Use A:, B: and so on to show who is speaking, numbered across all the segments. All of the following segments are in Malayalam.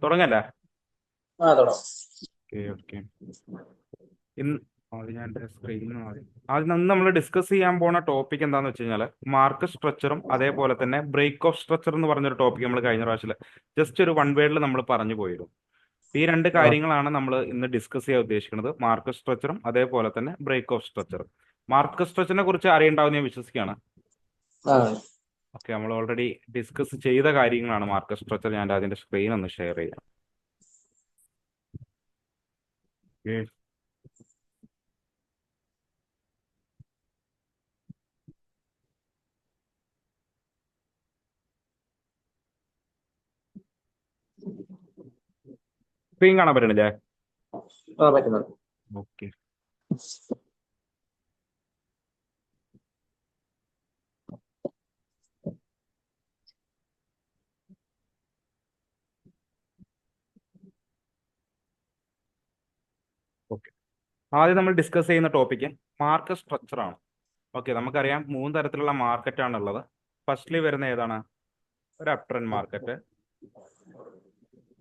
A: തുടങ്ങല്ലേ?
B: തുടങ്ങാം.
A: Okay okay. ഇന്ന് അത് ഞാൻ എൻ്റെ സ്ക്രീനിൽ ആദ്യം നമ്മൾ ഡിസ്കസ് ചെയ്യാൻ പോണ ടോപ്പിക് എന്താന്ന് വെച്ച് കഴിഞ്ഞാൽ മാർക്കറ്റ് സ്ട്രക്ചറും അതേപോലെ തന്നെ ബ്രേക്ക് ഓഫ് സ്ട്രക്ചർ എന്ന് പറഞ്ഞൊരു ടോപ്പിക് നമ്മൾ കഴിഞ്ഞ പ്രാവശ്യം ജസ്റ്റ് ഒരു വൺ വേർഡിൽ നമ്മൾ പറഞ്ഞു പോയിരുന്നു. ഈ രണ്ട്
B: ആ
A: കാര്യങ്ങളാണ് നമ്മൾ ഇന്ന് ഡിസ്കസ് ചെയ്യാൻ ഉദ്ദേശിക്കുന്നത്, മാർക്കറ്റ് സ്ട്രക്ചറും അതേപോലെ തന്നെ ബ്രേക്ക് ഓഫ് സ്ട്രക്ചറും. മാർക്കറ്റ് സ്ട്രക്ചറിനെ കുറിച്ച് അറിയണ്ടാവും ഞാൻ വിശ്വസിക്കുകയാണ്.
B: ആ
A: ഓക്കെ, നമ്മൾ ഓൾറെഡി ഡിസ്കസ് ചെയ്ത കാര്യങ്ങളാണ് മാർക്കറ്റ് സ്ട്രക്ചർ. ഞാൻ അതിന്റെ സ്ക്രീൻ ഒന്ന് ഷെയർ ചെയ്യാം. Okay. സ്ക്രീൻ കാണാൻ പറ്റണില്ലേ?
B: പറ്റുന്നുണ്ട്.
A: ഓക്കെ. ഓക്കെ, ആദ്യം നമ്മൾ ഡിസ്കസ് ചെയ്യുന്ന ടോപ്പിക്ക് മാർക്കറ്റ് സ്ട്രക്ചർ ആണ്. ഓക്കെ, നമുക്കറിയാം മൂന്ന് തരത്തിലുള്ള മാർക്കറ്റ് ആണുള്ളത്. ഫസ്റ്റ്ലി വരുന്ന ഏതാണ്? ഒരു അപ് ട്രെൻഡ് മാർക്കറ്റ്,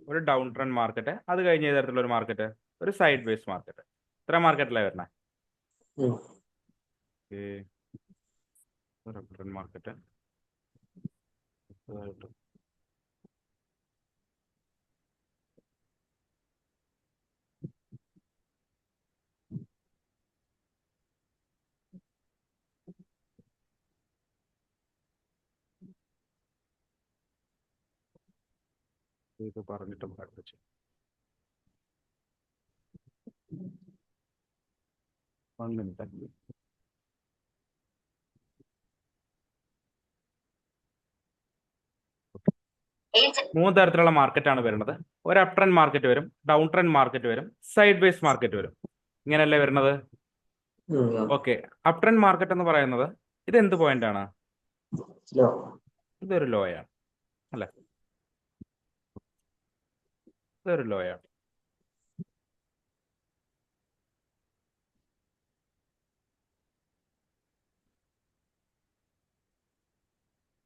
A: ഒരു ഡൗൺ ട്രെൻഡ് മാർക്കറ്റ്, അത് കഴിഞ്ഞ ഏത് തരത്തിലുള്ള ഒരു മാർക്കറ്റ്? ഒരു സൈഡ് വേസ് മാർക്കറ്റ്. ഇത്ര മാർക്കറ്റിലാണ് വരുന്നത്.
B: ഉം.
A: ഒരു അപ് ട്രെൻഡ് മാർക്കറ്റ്, ഇത് പറഞ്ഞിട്ട് പഠിപ്പിച്ചു. One minute. മൂന്ന് തരത്തിലുള്ള മാർക്കറ്റാണ് വരുന്നത്. ഒരു അപ് ട്രെൻഡ് മാർക്കറ്റ് വരും, ഡൗൺ ട്രെൻഡ് മാർക്കറ്റ് വരും, സൈഡ് വേസ് മാർക്കറ്റ് വരും. ഇങ്ങനെയല്ലേ വരുന്നത്? ഓക്കെ, അപ് ട്രെൻഡ് മാർക്കറ്റ് എന്ന് പറയുന്നത് ഇത് എന്ത് പോയിന്റ് ആണ്? ഇതൊരു ലോയാണ് അല്ലെ? ഇതൊരു ലോയാണ്.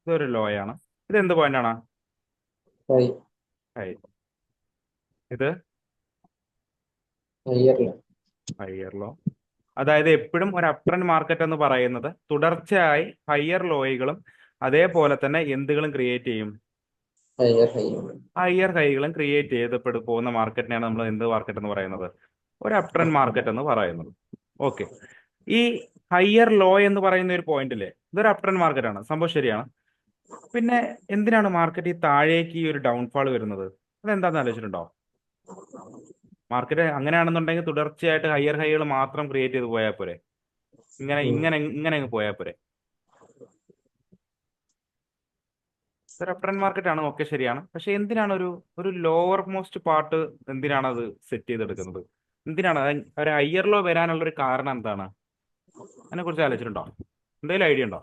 A: ഇതൊരു ലോയാണ്. ഇത് എന്ത് പോയിന്റ് ആണ്? ഹൈ. ഇത് ഹയർ ലോ. അതായത് എപ്പോഴും ഒരു അപ് ട്രെൻഡ് മാർക്കറ്റ് എന്ന് പറയുന്നത് തുടർച്ചയായി ഹയർ ലോയികളും അതേപോലെ തന്നെ എന്തുകളും ക്രിയേറ്റ് ചെയ്യും? ഹയർ ഹൈകളും ക്രിയേറ്റ് ചെയ്ത് പോകുന്ന മാർക്കറ്റിനെയാണ് നമ്മൾ എന്ത് മാർക്കറ്റ് എന്ന് പറയുന്നത്? ഒരു അപ് ട്രെൻഡ് മാർക്കറ്റ് എന്ന് പറയുന്നത്. ഓക്കെ, ഈ ഹയർ ലോ എന്ന് പറയുന്ന ഒരു പോയിന്റിലെ ഇതൊരു അപ് ട്രെൻഡ് മാർക്കറ്റ് ആണ്, സംഭവം ശരിയാണ്. പിന്നെ എന്തിനാണ് മാർക്കറ്റ് ഈ താഴേക്ക് ഈ ഒരു ഡൗൺഫാൾ വരുന്നത്? അതെന്താന്ന് ആലോചിച്ചിട്ടുണ്ടോ? മാർക്കറ്റ് അങ്ങനെയാണെന്നുണ്ടെങ്കിൽ തുടർച്ചയായിട്ട് ഹയർ ഹൈകൾ മാത്രം ക്രിയേറ്റ് ചെയ്ത് പോയാൽ പോരെ? ഇങ്ങനെ ഇങ്ങനെ ഇങ്ങനെ അങ്ങ് പോയാൽ പോരെ? ഇതൊരു അപ് ട്രെൻഡ് മാർക്കറ്റ് ആണ്, ഓക്കെ ശരിയാണ്. പക്ഷെ എന്തിനാണ് ഒരു ഒരു ലോവർ മോസ്റ്റ് പാർട്ട് എന്തിനാണ് അത് സെറ്റ് ചെയ്തെടുക്കുന്നത്? എന്തിനാണ് ഒരു ഹയർ ലോ വരാനുള്ള ഒരു കാരണം എന്താണ്? അതിനെ കുറിച്ച് ആലോചിച്ചിട്ടുണ്ടോ? എന്തെങ്കിലും ഐഡിയ ഉണ്ടോ?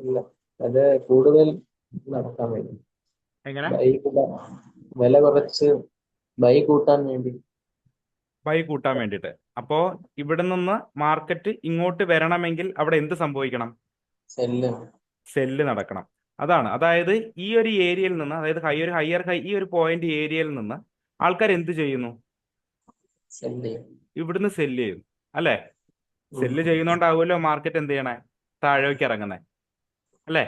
B: ഇല്ല. അത് കൂടുതൽ നടക്കാൻ വേണ്ടി,
A: എങ്ങനെ?
B: ബൈ വില കുറച്ച് ബൈ കൂട്ടാൻ വേണ്ടി.
A: ബൈ കൂട്ടാൻ വേണ്ടിയിട്ട്. അപ്പോ ഇവിടെ നിന്ന് മാർക്കറ്റ് ഇങ്ങോട്ട് വരണമെങ്കിൽ അവിടെ എന്ത് സംഭവിക്കണം?
B: സെല്ല്
A: സെല്ല് നടക്കണം. അതാണ്, അതായത് ഈ ഒരു ഏരിയയിൽ നിന്ന്, അതായത് ഹയർ ഹൈ ഈ ഒരു പോയിന്റ് ഏരിയയിൽ നിന്ന് ആൾക്കാർ എന്ത് ചെയ്യുന്നു?
B: സെല്ല്
A: ഇവിടുന്ന് സെല്ല് ചെയ്യുന്നു അല്ലേ? സെല്ല് ചെയ്യുന്നോണ്ടാവുമല്ലോ മാർക്കറ്റ് എന്ത് ചെയ്യണേ? താഴേക്ക് ഇറങ്ങുന്നേ അല്ലേ?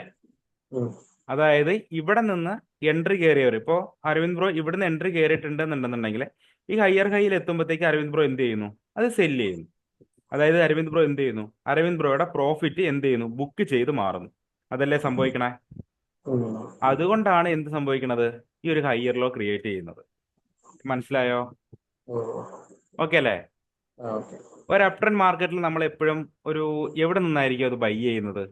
A: അതായത് ഇവിടെ നിന്ന് എൻട്രി കയറിയവർ, ഇപ്പോൾ അരവിന്ദ് ബ്രോ ഇവിടുന്ന് എൻട്രി കയറിയിട്ടുണ്ടെന്നുണ്ടെന്നുണ്ടെങ്കിൽ ഈ ഹയർ ഹൈയിൽ എത്തുമ്പോഴത്തേക്ക് അരവിന്ദ് ബ്രോ എന്ത് ചെയ്യുന്നു? അത് സെല്ല് ചെയ്യുന്നു. അതായത് അരവിന്ദ് ബ്രോ എന്ത് ചെയ്യുന്നു? അരവിന്ദ് ബ്രോയുടെ പ്രോഫിറ്റ് എന്ത് ചെയ്യുന്നു? ബുക്ക് ചെയ്ത് മാറുന്നു. അതല്ലേ സംഭവിക്കണേ? അതുകൊണ്ടാണ് എന്ത് സംഭവിക്കുന്നത്? ഈ ഒരു ഹയർ ലോ ക്രിയേറ്റ് ചെയ്യുന്നത്. മനസ്സിലായോ? ഓക്കെ അല്ലേ? ഒരു അപ് ട്രെൻഡ് മാർക്കറ്റിൽ നമ്മൾ എപ്പോഴും ഒരു എവിടെ നിന്നായിരിക്കും അത് ബൈ ചെയ്യുന്നത്?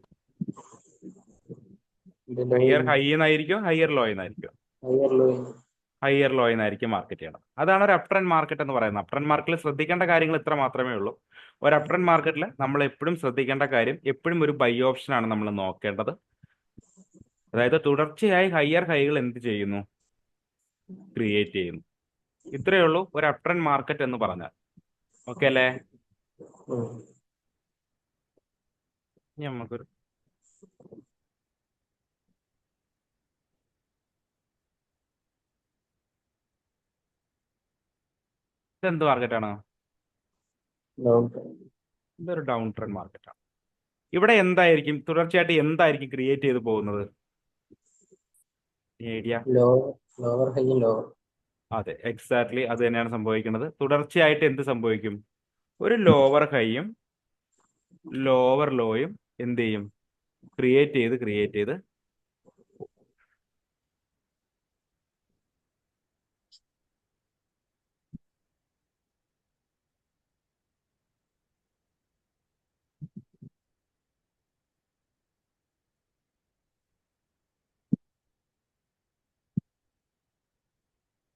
A: ഹയർ ഹൈ എന്നായിരിക്കും, ഹയർ ലോ എന്നായിരിക്കും? ഹയർ ലോ എന്നായിരിക്കും മാർക്കറ്റ് ചെയ്യണം. അതാണ് ഒരു അപ് ട്രെൻഡ് മാർക്കറ്റ് എന്ന് പറയുന്നത്. അപ് ട്രെൻഡ് മാർക്കറ്റിൽ ശ്രദ്ധിക്കേണ്ട കാര്യങ്ങൾ ഇത്ര മാത്രമേ ഉള്ളൂ. ഒരു അപ് ട്രെൻഡ് മാർക്കറ്റിൽ നമ്മൾ എപ്പോഴും ശ്രദ്ധിക്കേണ്ട കാര്യം, എപ്പോഴും ഒരു ബൈ ഓപ്ഷൻ ആണ് നമ്മൾ നോക്കേണ്ടത്. അതായത് തുടർച്ചയായി ഹയർ ഹൈകൾ എന്ത് ചെയ്യുന്നു? ക്രിയേറ്റ് ചെയ്യുന്നു. ഇത്രയേ ഉള്ളൂ ഒരു അപ് ട്രെൻഡ് മാർക്കറ്റ് എന്ന് പറഞ്ഞാൽ. ഓക്കെ അല്ലേ? ഇനി നമുക്കൊരു ഇതെന്ത് മാർക്കറ്റാണ്?
B: ഡൗൺ
A: ഇതൊരു ഡൗൺ ട്രെൻഡ് മാർക്കറ്റാണ്. ഇവിടെ എന്തായിരിക്കും തുടർച്ചയായിട്ട് എന്തായിരിക്കും ക്രിയേറ്റ് ചെയ്ത് പോകുന്നത്? ഐഡിയ?
B: Lower high lower.
A: അതെ, എക്സാക്ട്ലി അത് തന്നെയാണ് സംഭവിക്കുന്നത്. തുടർച്ചയായിട്ട് എന്ത് സംഭവിക്കും? ഒരു ലോവർ ഹൈയും ലോവർ ലോയും എന്ത് ചെയ്യും? ക്രിയേറ്റ് ചെയ്ത്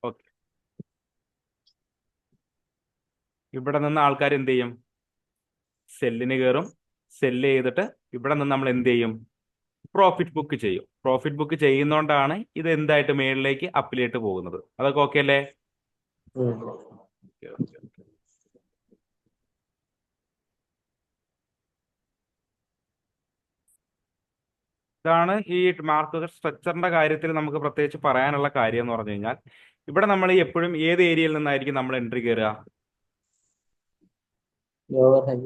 A: ഓക്കെ. ഇവിടെ നിന്ന് ആൾക്കാർ എന്ത് ചെയ്യും? സെല്ലിന് കയറും. സെല്ല് ചെയ്തിട്ട് ഇവിടെ നിന്ന് നമ്മൾ എന്ത് ചെയ്യും? പ്രോഫിറ്റ് ബുക്ക് ചെയ്യും. പ്രോഫിറ്റ് ബുക്ക് ചെയ്യുന്നോണ്ടാണ് ഇത് എന്തായിട്ട് മേളിലേക്ക് അപ്പിലേക്ക് പോകുന്നത്. അതൊക്കെ ഓക്കെ അല്ലേ? ഇതാണ് ഈ മാർക്കറ്റ് സ്ട്രക്ചറിന്റെ കാര്യത്തിൽ നമുക്ക് പ്രത്യേകിച്ച് പറയാനുള്ള കാര്യം എന്ന് പറഞ്ഞു കഴിഞ്ഞാൽ, ഇവിടെ നമ്മൾ എപ്പോഴും ഏത് ഏരിയയിൽ നിന്നായിരിക്കും നമ്മൾ എൻട്രി കയറുക?
B: Lower high.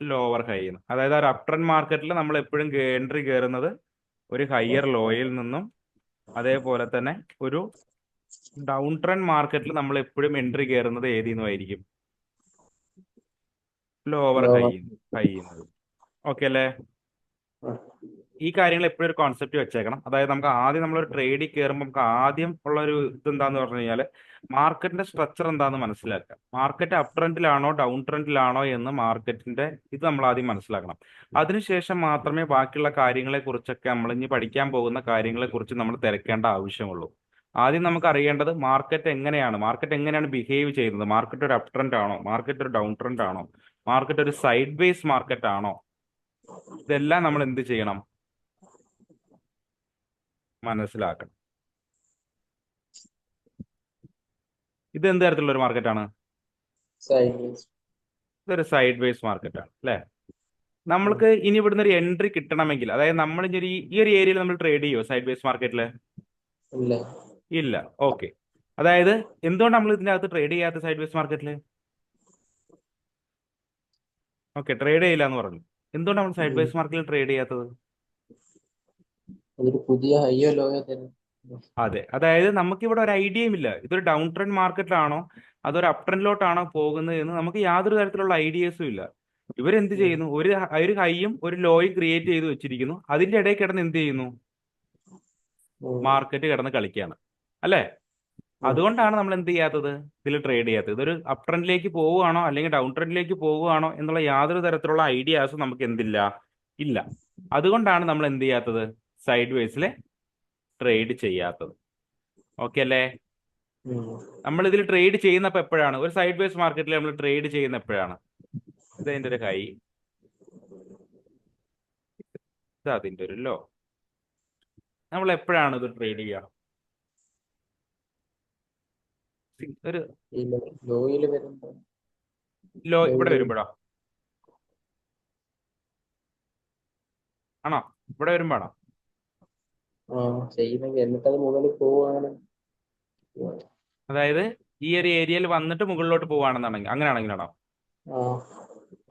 A: Lower high. അതായത് ഒരു അപ് ട്രെൻഡ് മാർക്കറ്റിൽ നമ്മൾ എപ്പോഴും എൻട്രി കയറുന്നത് ഒരു ഹയർ ലോയിൽ നിന്നും, അതേപോലെ തന്നെ ഒരു ഡൗൺ ട്രെൻഡ് മാർക്കറ്റിൽ നമ്മൾ എപ്പോഴും എൻട്രി കയറുന്നത് ഏതിൽ നിന്നുമായിരിക്കും? Lower high. ഓക്കെ അല്ലേ? ഈ കാര്യങ്ങൾ എപ്പോഴും ഒരു കോൺസെപ്റ്റ് വെച്ചേക്കണം. അതായത് നമുക്ക് ആദ്യം നമ്മളൊരു ട്രേഡിൽ കയറുമ്പോൾ നമുക്ക് ആദ്യം ഉള്ള ഒരു ഇതെന്താന്ന് പറഞ്ഞു കഴിഞ്ഞാൽ, മാർക്കറ്റിന്റെ സ്ട്രക്ചർ എന്താന്ന് മനസ്സിലാക്കുക. മാർക്കറ്റ് അപ് ട്രെൻഡിലാണോ ഡൗൺ ട്രെൻഡിലാണോ എന്ന് മാർക്കറ്റിന്റെ ഇത് നമ്മൾ ആദ്യം മനസ്സിലാക്കണം. അതിനുശേഷം മാത്രമേ ബാക്കിയുള്ള കാര്യങ്ങളെ കുറിച്ചൊക്കെ നമ്മൾ ഇനി പഠിക്കാൻ പോകുന്ന കാര്യങ്ങളെ കുറിച്ച് നമ്മൾ തിരക്കേണ്ട ആവശ്യമുള്ളൂ. ആദ്യം നമുക്ക് അറിയേണ്ടത് മാർക്കറ്റ് എങ്ങനെയാണ് ബിഹേവ് ചെയ്യുന്നത്. മാർക്കറ്റ് ഒരു അപ് ട്രെൻഡ് ആണോ? മാർക്കറ്റ് ഒരു ഡൗൺ ട്രെൻഡ് ആണോ? മാർക്കറ്റ് ഒരു സൈഡ് വേസ് മാർക്കറ്റ് ആണോ? ഇതെല്ലാം നമ്മൾ എന്ത് ചെയ്യണം? മനസ്സിലാക്കണം. ഇത് എന്ത് തരത്തിലുള്ള ഒരു മാർക്കറ്റാണ്? ഇതൊരു സൈഡ് വേസ് മാർക്കറ്റാണ് അല്ലേ? നമ്മൾക്ക് ഇനി ഇവിടുന്ന് ഒരു എൻട്രി കിട്ടണമെങ്കിൽ, അതായത് നമ്മൾ ഈ ഒരു ഏരിയയിൽ നമ്മൾ ട്രേഡ് ചെയ്യുമോ സൈഡ് വേസ് മാർക്കറ്റിൽ? ഇല്ല. ഓക്കെ. അതായത് എന്തുകൊണ്ട് നമ്മൾ ഇതിന്റെ അകത്ത് ട്രേഡ് ചെയ്യാത്ത സൈഡ് വേസ് മാർക്കറ്റിൽ? ഓക്കെ, ട്രേഡ് ചെയ്യില്ല എന്ന് പറഞ്ഞു. എന്തുകൊണ്ട് നമ്മൾ സൈഡ് വേസ് മാർക്കറ്റിൽ ട്രേഡ് ചെയ്യാത്തത്?
B: പുതിയ ഹൈയോ ലോയോ തന്നെ.
A: അതെ, അതായത് നമുക്കിവിടെ ഒരു ഐഡിയയും ഇല്ല. ഇതൊരു ഡൗൺ ട്രെൻഡ് മാർക്കറ്റിലാണോ അതൊരു അപ് ട്രെൻഡിലോട്ടാണോ പോകുന്നത് എന്ന് നമുക്ക് യാതൊരു തരത്തിലുള്ള ഐഡിയസും ഇല്ല. ഇവരെന്ത് ചെയ്യുന്നു? ഒരു ഹൈയും ഒരു ലോയും ക്രിയേറ്റ് ചെയ്ത് വെച്ചിരിക്കുന്നു. അതിന്റെ ഇടയിൽ കിടന്ന് എന്ത് ചെയ്യുന്നു? മാർക്കറ്റ് കിടന്ന് കളിക്കുകയാണ് അല്ലേ? അതുകൊണ്ടാണ് നമ്മൾ എന്ത് ചെയ്യാത്തത്? ഇതിൽ ട്രേഡ് ചെയ്യാത്തത്. ഇതൊരു അപ് ട്രെൻഡിലേക്ക് പോവുകയാണോ അല്ലെങ്കിൽ ഡൗൺ ട്രെൻഡിലേക്ക് പോവുകയാണോ എന്നുള്ള യാതൊരു തരത്തിലുള്ള ഐഡിയാസും നമുക്ക് ഇല്ല. അതുകൊണ്ടാണ് നമ്മൾ എന്ത് ചെയ്യാത്തത്? സൈഡ് വേസിലെ ട്രേഡ് ചെയ്യാത്തത്. ഓക്കെ അല്ലേ? നമ്മൾ ഇതിൽ ട്രേഡ് ചെയ്യുന്നപ്പോ എപ്പോഴാണ്? ഒരു സൈഡ് വേസ് മാർക്കറ്റിൽ നമ്മൾ ട്രേഡ് ചെയ്യുന്ന എപ്പോഴാണ്? ഇതതിന്റെ ഒരു ഹൈ, ഇത് അതിന്റെ ഒരു ലോ. നമ്മൾ എപ്പോഴാണ് ഇത് ട്രേഡ് ചെയ്യുക? ഒരു ലോ ഇവിടെ വരുമ്പോഴോ? ആണോ? ഇവിടെ വരുമ്പോഴാണോ? അതായത് ഈ ഒരു ഏരിയയിൽ വന്നിട്ട് മുകളിലോട്ട് പോവാണെന്നാണെങ്കിൽ, അങ്ങനെയാണെങ്കിലാണോ?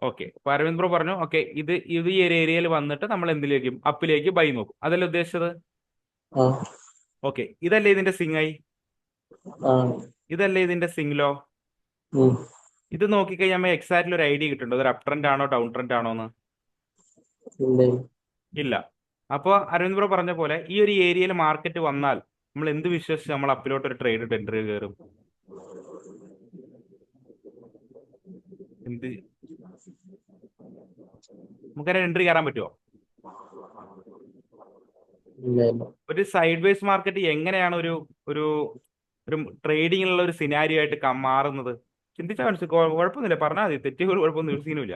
A: ഓക്കെ. അപ്പൊ അരവിന്ദ് ബ്രോ പറഞ്ഞു ഓക്കെ, ഇത് ഈ ഒരു ഏരിയയിൽ വന്നിട്ട് നമ്മൾ എന്തിലേക്കും അപ്പിലേക്ക് ബൈ നോക്കും. അതല്ലേ ഉദ്ദേശിച്ചത്? ഓക്കെ. ഇതല്ലേ ഇതിന്റെ സിംഗ് ഐ? ഇതല്ലേ ഇതിന്റെ സിംഗ് ലോ? ഇത് നോക്കിക്കഴിഞ്ഞാൽ എക്സാക്ട്ലി ഒരു ഐഡിയ കിട്ടുന്നുണ്ട് അതൊരു അപ് ട്രെൻഡ് ആണോ ഡൗൺ ട്രെൻഡ് ആണോ എന്ന്? ഇല്ല. അപ്പോൾ അരവിന്ദ് ബ്രോ പറഞ്ഞ പോലെ ഈ ഒരു ഏരിയയിൽ മാർക്കറ്റ് വന്നാൽ നമ്മൾ എന്ത് വിശ്വസിച്ച് നമ്മൾ അപ്പിലോട്ട് ഒരു ട്രേഡ് എൻട്രി കയറും? എന്ത് നമുക്കതിനെ എൻട്രി കയറാൻ പറ്റുമോ? ഒരു സൈഡ് വേസ് മാർക്കറ്റ് എങ്ങനെയാണ് ഒരു ഒരു ഒരു ട്രേഡിങ്ങിനുള്ള ഒരു സിനാരിയോ ആയിട്ട് മാറുന്നത്? ചിന്തിച്ചാൽ മനസ്സിലാക്കും. കുഴപ്പമൊന്നുമില്ല, പറഞ്ഞാൽ മതി. തെറ്റി കുഴപ്പമൊന്നും ഒരു സീനുമില്ല.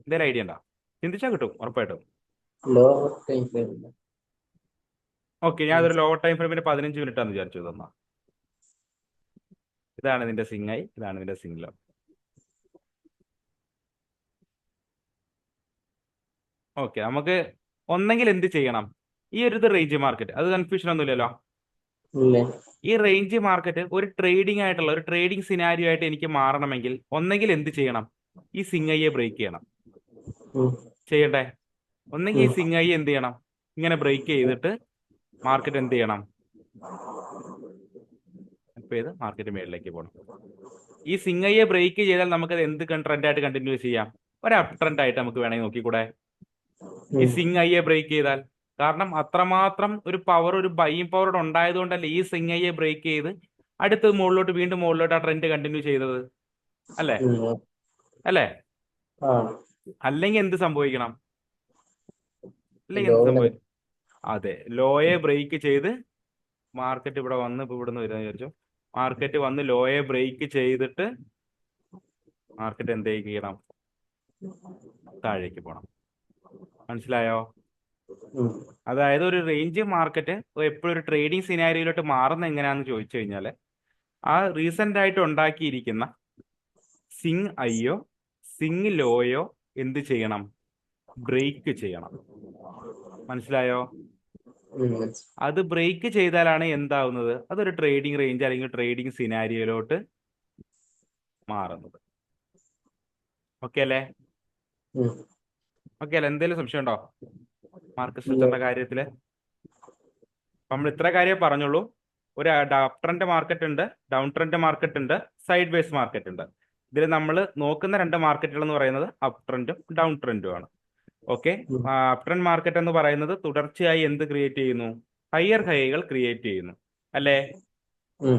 A: എന്തെങ്കിലും ഐഡിയ ഉണ്ടോ? ചിന്തിച്ചാൽ കിട്ടും ഉറപ്പായിട്ടും. ഓക്കെ, ഞാൻ അതൊരു ലോവർ ടൈം ഫ്രെയിമിന് 15 മിനിറ്റ് ആണെന്ന് വിചാരിച്ചു തന്നാ. ഇതാണ് ഇതിന്റെ സിംഗ് ഐ, ഇതാണ് ഇതിന്റെ സിംഗ് ലോ. ഓക്കെ, നമുക്ക് ഒന്നെങ്കിൽ എന്ത് ചെയ്യണം? ഈ ഒരു റേഞ്ച് മാർക്കറ്റ്, അത് കൺഫ്യൂഷൻ ഒന്നുമില്ലല്ലോ.
B: ഇല്ല.
A: ഈ റേഞ്ച് മാർക്കറ്റ് ഒരു ട്രേഡിംഗ് ആയിട്ടുള്ള ഒരു ട്രേഡിംഗ് സിനാരിയോ ആയിട്ട് എനിക്ക് മാറണമെങ്കിൽ ഒന്നെങ്കിൽ എന്ത് ചെയ്യണം? ഈ സിംഗയ്യെ ബ്രേക്ക് ചെയ്യണം.
B: ഉം.
A: ചെയ്യണ്ടേ? ഒന്നെങ്കിൽ ഈ
B: ഉം.
A: സിംഗയ്യെ എന്ത് ചെയ്യണം? ഇങ്ങനെ ബ്രേക്ക് ചെയ്തിട്ട് മാർക്കറ്റ് എന്ത് ചെയ്യണം? ചെയ്ത് മാർക്കറ്റ് മേളിലേക്ക് പോകണം. ഈ സിംഗയ്യെ ബ്രേക്ക് ചെയ്താൽ നമുക്കത് എന്ത് ട്രെൻഡ് ആയിട്ട് കണ്ടിന്യൂ ചെയ്യാം? ഒരു അപ് ട്രെൻഡ് ആയിട്ട് നമുക്ക് വേണമെങ്കിൽ നോക്കിക്കൂടെ? ഈ സിംഗയ്യെ ബ്രേക്ക് ചെയ്താൽ, കാരണം അത്രമാത്രം ഒരു പവർ, ഒരു ബൈയിങ് പവർ ഉണ്ടായതുകൊണ്ടല്ലേ ഈ സിംഗയ്യെ ബ്രേക്ക് ചെയ്ത് അടുത്ത് മുകളിലോട്ട് വീണ്ടും മുകളിലോട്ട് ആ ട്രെൻഡ് കണ്ടിന്യൂ ചെയ്തത്, അല്ലേ?
B: ഉം.
A: അല്ലേ?
B: ആ.
A: അല്ലെങ്കിൽ എന്ത് സംഭവിക്കണം? അല്ലെങ്കിൽ എന്ത്
B: ലോയുടെ
A: സംഭവിക്കും? അതെ, ലോയെ ബ്രേക്ക് ചെയ്ത് മാർക്കറ്റ് ഇവിടെ വന്ന് ഇപ്പൊ ഇവിടുന്ന് വരുന്ന വിചാരിച്ചു, മാർക്കറ്റ് വന്ന് ലോയെ ബ്രേക്ക് ചെയ്തിട്ട് മാർക്കറ്റ് എന്ത് ചെയ്യണം? താഴേക്ക് പോകണം. മനസ്സിലായോ?
B: ഉം.
A: അതായത് ഒരു റേഞ്ച് മാർക്കറ്റ് എപ്പോഴും ഒരു ട്രേഡിംഗ് സിനാരിയോയിലോട്ട് മാറുന്ന എങ്ങനെയാന്ന് ചോദിച്ചു കഴിഞ്ഞാൽ, ആ റീസെന്റ് ആയിട്ട് ഉണ്ടാക്കിയിരിക്കുന്ന സിംഗ് ഐയോ സിംഗ് ലോയോ എന്ത് ചെയ്യണം? ബ്രേക്ക് ചെയ്യണം. മനസ്സിലായോ?
B: ഉം.
A: അത് ബ്രേക്ക് ചെയ്താലാണ് എന്താവുന്നത്? അതൊരു ട്രേഡിംഗ് റേഞ്ച് അല്ലെങ്കിൽ ട്രേഡിംഗ് സിനാരിയോയിലോട്ട് മാറുന്നത്. ഓക്കെ അല്ലേ?
B: ഉം.
A: ഓക്കെ അല്ലേ? എന്തെങ്കിലും സംശയം ഉണ്ടോ മാർക്കറ്റ്
B: ഇല്ല.
A: സ്ട്രക്ചറിന്റെ കാര്യത്തില്? നമ്മൾ ഇത്ര കാര്യം പറഞ്ഞുള്ളൂ. ഒരു അപ് ട്രെൻഡ് മാർക്കറ്റ് ഉണ്ട്, ഡൗൺ ട്രെൻഡ് മാർക്കറ്റ് ഉണ്ട്, സൈഡ് വേസ് മാർക്കറ്റ് ഉണ്ട്. ഇതിൽ നമ്മൾ നോക്കുന്ന രണ്ട് മാർക്കറ്റുകൾ എന്ന് പറയുന്നത് അപ് ട്രെൻഡും ഡൗൺ ട്രെൻഡും ആണ്. ഓക്കെ.
B: ഉം.
A: അപ് ട്രെൻഡ് മാർക്കറ്റ് എന്ന് പറയുന്നത് തുടർച്ചയായി എന്ത് ക്രിയേറ്റ് ചെയ്യുന്നു? ഹയർ ഹൈകൾ ക്രിയേറ്റ് ചെയ്യുന്നു, അല്ലേ?
B: ഉം.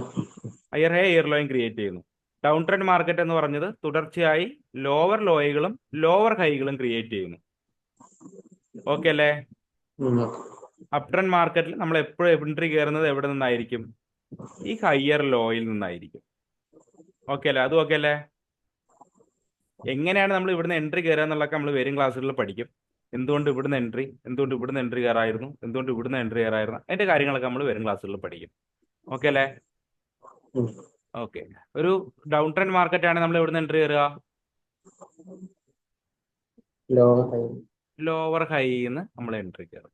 A: ഹയർ ഹൈ ഹയർ ലോയും ക്രിയേറ്റ് ചെയ്യുന്നു. ഡൗൺ ട്രെൻഡ് മാർക്കറ്റ് എന്ന് പറഞ്ഞത് തുടർച്ചയായി ലോവർ ലോയകളും ലോവർ ഹൈകളും ക്രിയേറ്റ് ചെയ്യുന്നു. ഓക്കെ അല്ലേ?
B: ഉം.
A: അപ് ട്രെൻഡ് മാർക്കറ്റിൽ നമ്മൾ എപ്പോഴും എൻട്രി കയറുന്നത് എവിടെ നിന്നായിരിക്കും? ഈ ഹയർ ലോയിൽ നിന്നായിരിക്കും. ഓക്കെ അല്ലേ? അതും ഓക്കെ അല്ലേ? എങ്ങനെയാണ് നമ്മൾ ഇവിടുന്ന് എൻട്രി കയറുക എന്നുള്ളതൊക്കെ നമ്മൾ വരും ക്ലാസ്സുകളിൽ പഠിക്കും. എന്തുകൊണ്ട് ഇവിടുന്ന് എൻട്രി, എന്തുകൊണ്ട് ഇവിടുന്ന് എൻട്രി കയറായിരുന്നു, എന്തുകൊണ്ട് ഇവിടുന്ന് എൻട്രി കയറായിരുന്നു, അതിന്റെ കാര്യങ്ങളൊക്കെ നമ്മൾ വരും ക്ലാസ്സുകളിൽ പഠിക്കും. ഓക്കെ അല്ലേ?
B: ഉം.
A: ഓക്കെ. ഒരു ഡൗൺ ട്രെൻഡ് മാർക്കറ്റ് ആണ് നമ്മൾ ഇവിടുന്ന് എൻട്രി കയറുക?
B: Lower high.
A: ലോവർ ഹൈന്ന് നമ്മൾ എൻട്രി കയറും.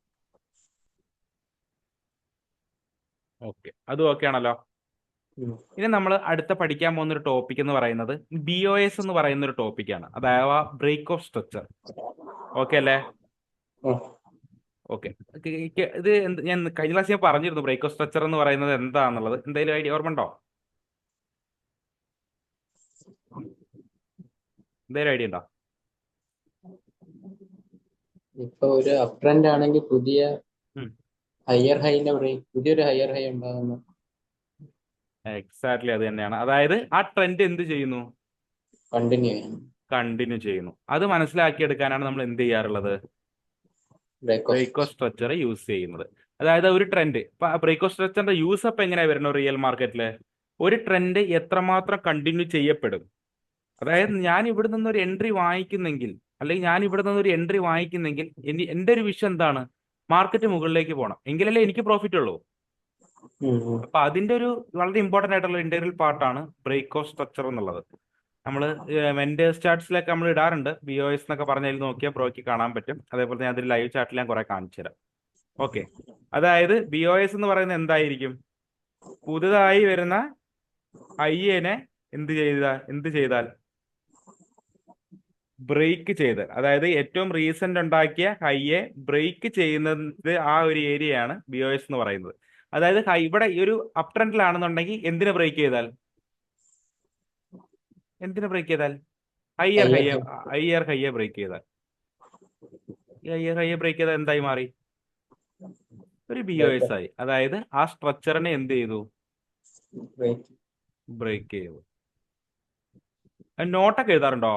A: ഓക്കെ, അതും ഓക്കെ ആണല്ലോ.
B: ഉം.
A: ഇനി നമ്മൾ അടുത്ത പഠിക്കാൻ പോകുന്ന ഒരു ടോപ്പിക് എന്ന് പറയുന്നത് BOS എന്ന് പറയുന്ന ഒരു ടോപ്പിക്കാണ്, അതായത് ബ്രേക്ക് ഓഫ് സ്ട്രക്ചർ. ഓക്കെ അല്ലേ?
B: ഉം.
A: ഓക്കെ. ഇത് ഞാൻ കഴിഞ്ഞ ക്ലാസ് ഞാൻ പറഞ്ഞിരുന്നു ബ്രേക്ക് ഓഫ് സ്ട്രക്ചർ എന്ന് പറയുന്നത് എന്താണെന്നുള്ളത്. എന്തെങ്കിലും ഐഡിയ ഓർമ്മ ഉണ്ടോ? എന്തെങ്കിലും ഐഡിയ ഉണ്ടോ?
B: ഇപ്പൊ ഒരു അപ് ട്രെൻഡ് ആണെങ്കിൽ പുതിയ
A: ഉം.
B: ഹയർ ഹൈന്റെ പുതിയൊരു ഹയർ ഹൈ ഉണ്ടാകുന്നു.
A: എക്സാക്ട്ലി അത് തന്നെയാണ്. അതായത് ആ ട്രെൻഡ് എന്ത് ചെയ്യുന്നു?
B: കണ്ടിന്യൂ ചെയ്യാൻ.
A: കണ്ടിന്യൂ ചെയ്യുന്നു. അത് മനസ്സിലാക്കിയെടുക്കാനാണ് നമ്മൾ എന്ത് ചെയ്യാറുള്ളത്?
B: Break
A: break of structure use ചെയ്യുന്നത്. അതായത് ഒരു ട്രെൻഡ്, ബ്രേക്ക് ഓഫ് സ്ട്രക്ചറിന്റെ യൂസ് അപ്പ് എങ്ങനെയാണ് വരുന്നത് റിയൽ മാർക്കറ്റില്? ഒരു ട്രെൻഡ് എത്രമാത്രം കണ്ടിന്യൂ ചെയ്യപ്പെടും, അതായത് ഞാൻ ഇവിടെ നിന്നൊരു എൻട്രി വാങ്ങിക്കുന്നെങ്കിൽ, അല്ലെങ്കിൽ ഞാൻ ഇവിടെ നിന്നൊരു എൻട്രി വാങ്ങിക്കുന്നെങ്കിൽ എൻ്റെ ഒരു വിഷയം എന്താണ്? മാർക്കറ്റ് മുകളിലേക്ക് പോകണം, എങ്കിലല്ലേ എനിക്ക് പ്രോഫിറ്റ് ഉള്ളൂ. അപ്പൊ അതിന്റെ ഒരു വളരെ ഇമ്പോർട്ടന്റ് ആയിട്ടുള്ള ഇന്റഗ്രൽ പാർട്ടാണ് ബ്രേക്ക് ഓഫ് സ്ട്രക്ചർ എന്നുള്ളത്. നമ്മൾ വെൻഡേഴ്സ് ചാർട്ട്സിലൊക്കെ നമ്മൾ ഇടാറുണ്ട്. BOS എന്നൊക്കെ പറഞ്ഞതിൽ നോക്കിയാൽ പ്രോയ്ക്ക് കാണാൻ പറ്റും. അതേപോലെ തന്നെ അതിൽ ലൈവ് ചാർട്ടിൽ ഞാൻ കുറെ കാണിച്ചു തരാം. ഓക്കെ. അതായത് BOS എന്ന് പറയുന്നത് എന്തായിരിക്കും? പുതുതായി വരുന്ന ഹൈയെ എന്ത് ചെയ്താൽ ബ്രേക്ക് ചെയ്താൽ, അതായത് ഏറ്റവും റീസെന്റ് ഉണ്ടാക്കിയ ഹൈയെ ബ്രേക്ക് ചെയ്യുന്നത് ആ ഒരു ഏരിയയാണ് BOS എന്ന് പറയുന്നത്. അതായത് ഇവിടെ ഈ ഒരു അപ് ട്രെൻഡിലാണെന്നുണ്ടെങ്കിൽ എന്തിനെ ബ്രേക്ക് ചെയ്താൽ? ഹയ്യർ ഹൈയെ ബ്രേക്ക് ചെയ്താൽ. ഈ ഹയ്യർ ഹൈയെ ബ്രേക്ക് ചെയ്താൽ എന്തായി മാറി? ഒരു BOS ആയി. അതായത് ആ സ്ട്രക്ചറിനെ എന്ത് ചെയ്തു? ബ്രേക്ക് ചെയ്തു. നോട്ടൊക്കെ എഴുതാറുണ്ടോ